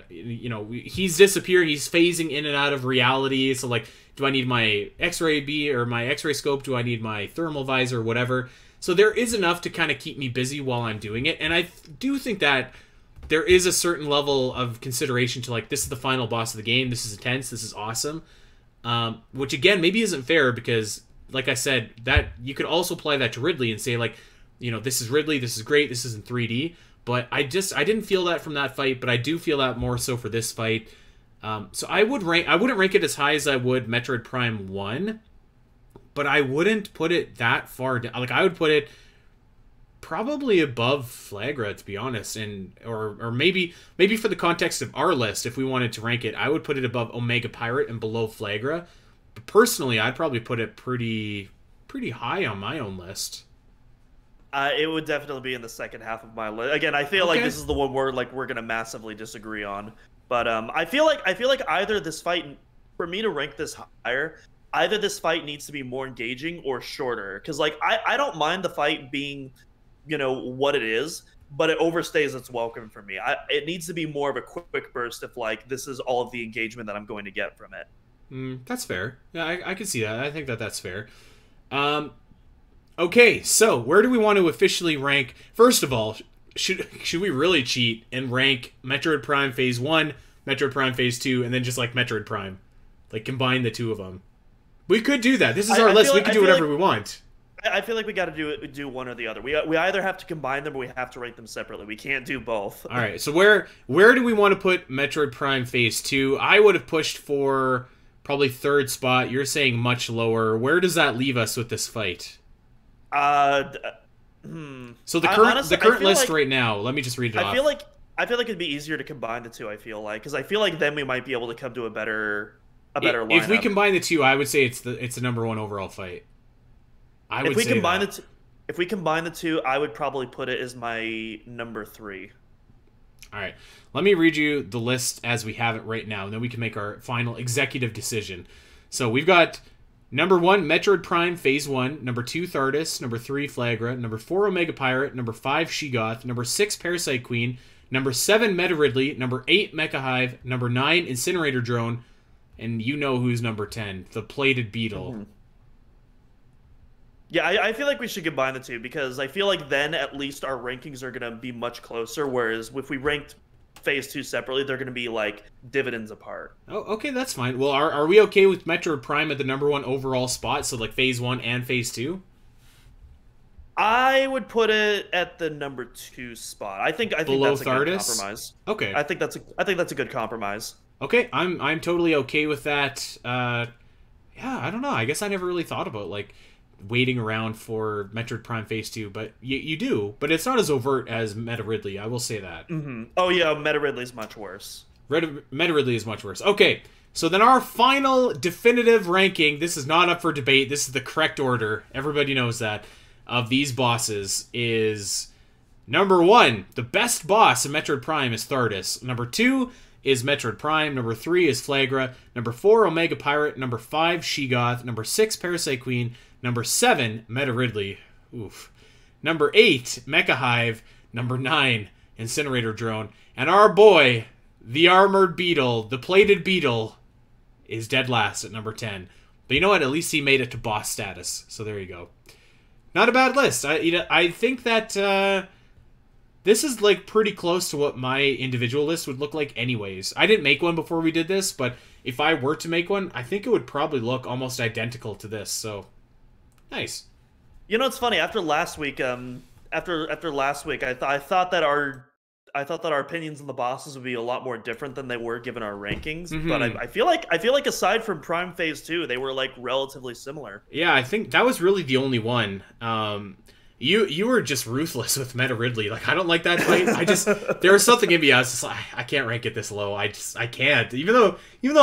[SPEAKER 1] he's disappearing. He's phasing in and out of reality. So like, do I need my X-ray B or my X-ray scope? Do I need my thermal visor or whatever? So there is enough to kind of keep me busy while I'm doing it. And I do think that there is a certain level of consideration to like, this is the final boss of the game. This is intense. This is awesome. Which again, maybe isn't fair because like I said, that you could also apply that to Ridley and say like, this is Ridley, this is great, this is in 3D. But I didn't feel that from that fight, but I do feel that more so for this fight. So I wouldn't rank it as high as I would Metroid Prime 1, but I wouldn't put it that far down. Like I would put it probably above Flagra, to be honest, and or maybe for the context of our list, if we wanted to rank it, I would put it above Omega Pirate and below Flagra. But personally, I'd probably put it pretty high on my own list.
[SPEAKER 2] It would definitely be in the second half of my list. Again, I feel like this is the one where like we're gonna massively disagree on. But I feel like either this fight, for me to rank this higher, either this fight needs to be more engaging or shorter. Because like I don't mind the fight being, what it is, but it overstays its welcome for me. It needs to be more of a quick burst if like this is all of the engagement that I'm going to get from it.
[SPEAKER 1] That's fair. Yeah, I can see that. I think that's fair. Okay, so where do we want to officially rank? First of all, should we really cheat and rank Metroid Prime Phase 1, Metroid Prime Phase 2, and then just like Metroid Prime? Like combine the two of them. We could do that. This is our list. We can do whatever we want.
[SPEAKER 2] I feel like we got to do one or the other. We either have to combine them or we have to rank them separately. We can't do both.
[SPEAKER 1] All right, so where do we want to put Metroid Prime Phase 2? I would have pushed for probably third spot. You're saying much lower. Where does that leave us with this fight?
[SPEAKER 2] So
[SPEAKER 1] the current list right now. Let me just read it off.
[SPEAKER 2] I feel like I feel like it'd be easier to combine the two. I feel like because I feel like then we might be able to come to a better lineup.
[SPEAKER 1] If we combine the two, I would say it's the number one overall fight. I would say that.
[SPEAKER 2] If we combine the two, I would probably put it as my number 3.
[SPEAKER 1] All right. Let me read you the list as we have it right now, and then we can make our final executive decision. So we've got number 1, Metroid Prime Phase 1. Number 2, Thardus. Number 3, Flagra. Number 4, Omega Pirate. Number 5, Sheegoth. Number 6, Parasite Queen. Number 7, Meta Ridley. Number 8, Mecha Hive. Number 9, Incinerator Drone. And you know who's number 10, the Plated Beetle.
[SPEAKER 2] Mm-hmm. Yeah, I feel like we should combine the two because I feel like then at least our rankings are going to be much closer, whereas if we ranked Phase 2 separately, they're going to be like dividends apart.
[SPEAKER 1] Oh, okay, that's fine. Well, are we okay with Metroid Prime at the number 1 overall spot, so like Phase 1 and Phase 2?
[SPEAKER 2] I would put it at the number 2 spot. I think
[SPEAKER 1] below
[SPEAKER 2] that's a
[SPEAKER 1] Thardus?
[SPEAKER 2] good compromise.
[SPEAKER 1] Okay.
[SPEAKER 2] I think that's a good compromise.
[SPEAKER 1] Okay, I'm totally okay with that. Yeah, I don't know. I guess I never really thought about like waiting around for Metroid Prime Phase 2, but you do. But it's not as overt as Meta Ridley, I will say that.
[SPEAKER 2] Mm-hmm. Oh yeah, Meta Ridley's much worse.
[SPEAKER 1] Meta Ridley is much worse. Okay, so then our final definitive ranking, this is not up for debate, this is the correct order, everybody knows that, of these bosses is number 1, the best boss in Metroid Prime is Thardus. Number 2 is Metroid Prime. Number 3 is Flagra. Number 4, Omega Pirate. Number 5, Sheegoth. Number 6, Parasite Queen. Number 7, Meta Ridley. Oof. Number 8, Mecha Hive. Number 9, Incinerator Drone. And our boy, the Armored Beetle, the Plated Beetle, is dead last at number 10. But you know what? At least he made it to boss status. So there you go. Not a bad list. I think that this is like pretty close to what my individual list would look like anyways. I didn't make one before we did this, but if I were to make one, I think it would probably look almost identical to this. So nice.
[SPEAKER 2] You know, it's funny. After last week, after last week, I thought that our opinions on the bosses would be a lot more different than they were given our rankings. Mm-hmm. But I feel like aside from Prime Phase 2, they were like relatively similar.
[SPEAKER 1] Yeah, I think that was really the only one. You were just ruthless with Meta Ridley. Like, I don't like that fight. There was something in me. I was just like, I can't rank it this low. I can't. Even though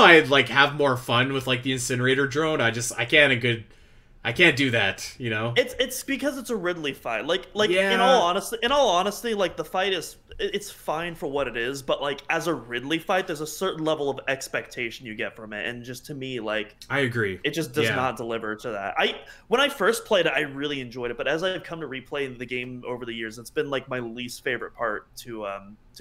[SPEAKER 1] I like have more fun with like the Incinerator Drone, I can't do that, you know?
[SPEAKER 2] It's because it's a Ridley fight. Like
[SPEAKER 1] yeah.
[SPEAKER 2] in all honesty, like the fight it's fine for what it is, but like as a Ridley fight, there's a certain level of expectation you get from it, and just to me, like
[SPEAKER 1] I agree,
[SPEAKER 2] it just does not deliver to that. When I first played it, I really enjoyed it, but as I've come to replay the game over the years, it's been like my least favorite part to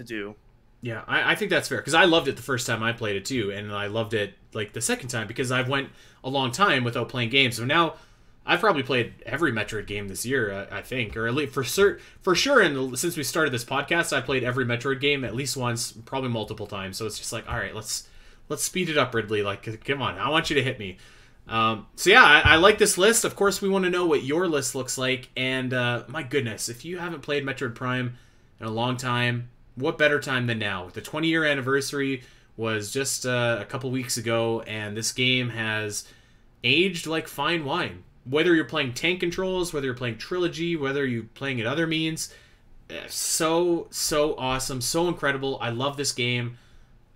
[SPEAKER 2] do.
[SPEAKER 1] Yeah, I think that's fair, because I loved it the first time I played it too, and I loved it like the second time because I've went a long time without playing games, so now I've probably played every Metroid game this year, I think, or at least for sure. And since we started this podcast, I played every Metroid game at least once, probably multiple times. So it's just like, all right, let's speed it up, Ridley. Like, come on, I want you to hit me. So yeah, I like this list. Of course, we want to know what your list looks like. And my goodness, if you haven't played Metroid Prime in a long time, what better time than now? The 20-year anniversary was just a couple weeks ago, and this game has aged like fine wine. Whether you're playing tank controls, whether you're playing Trilogy, whether you're playing it other means, so awesome, so incredible. I love this game,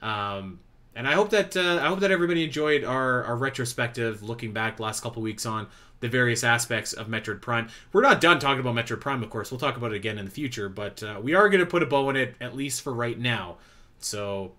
[SPEAKER 1] and I hope that everybody enjoyed our retrospective, looking back the last couple weeks on the various aspects of Metroid Prime. We're not done talking about Metroid Prime, of course. We'll talk about it again in the future, but we are going to put a bow on it at least for right now. So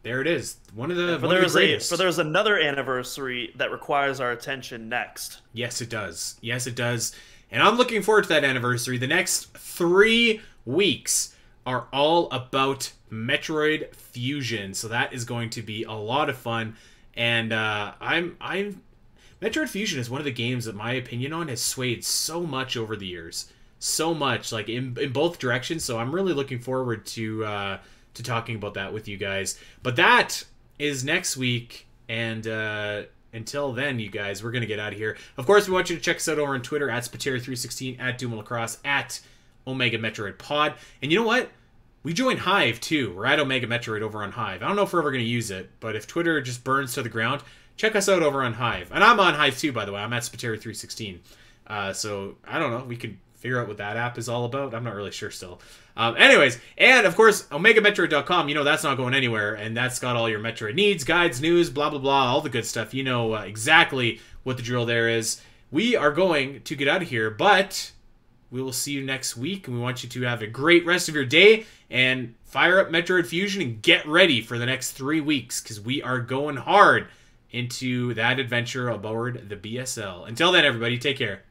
[SPEAKER 1] there it is. One of the greatest.
[SPEAKER 2] But there's another anniversary that requires our attention next.
[SPEAKER 1] Yes, it does. Yes, it does. And I'm looking forward to that anniversary. The next 3 weeks are all about Metroid Fusion. So that is going to be a lot of fun. And Metroid Fusion is one of the games that my opinion on has swayed so much over the years. So much, like in both directions. So I'm really looking forward to talking about that with you guys. But that is next week, and until then, you guys, we're going to get out of here. Of course, we want you to check us out over on Twitter, at Spateri316, at DoomLacrosse, at Omega Metroid Pod. And you know what? We joined Hive, too. We're at Omega Metroid over on Hive. I don't know if we're ever going to use it, but if Twitter just burns to the ground, check us out over on Hive. And I'm on Hive, too, by the way. I'm at Spateri316. So, I don't know. We could figure out what that app is all about. I'm not really sure still. Anyways, and of course, OmegaMetroid.com, you know that's not going anywhere, and that's got all your Metroid needs, guides, news, blah, blah, blah, all the good stuff. You know exactly what the drill there is. We are going to get out of here, but we will see you next week, and we want you to have a great rest of your day, and fire up Metroid Fusion and get ready for the next 3 weeks, because we are going hard into that adventure aboard the BSL. Until then, everybody, take care.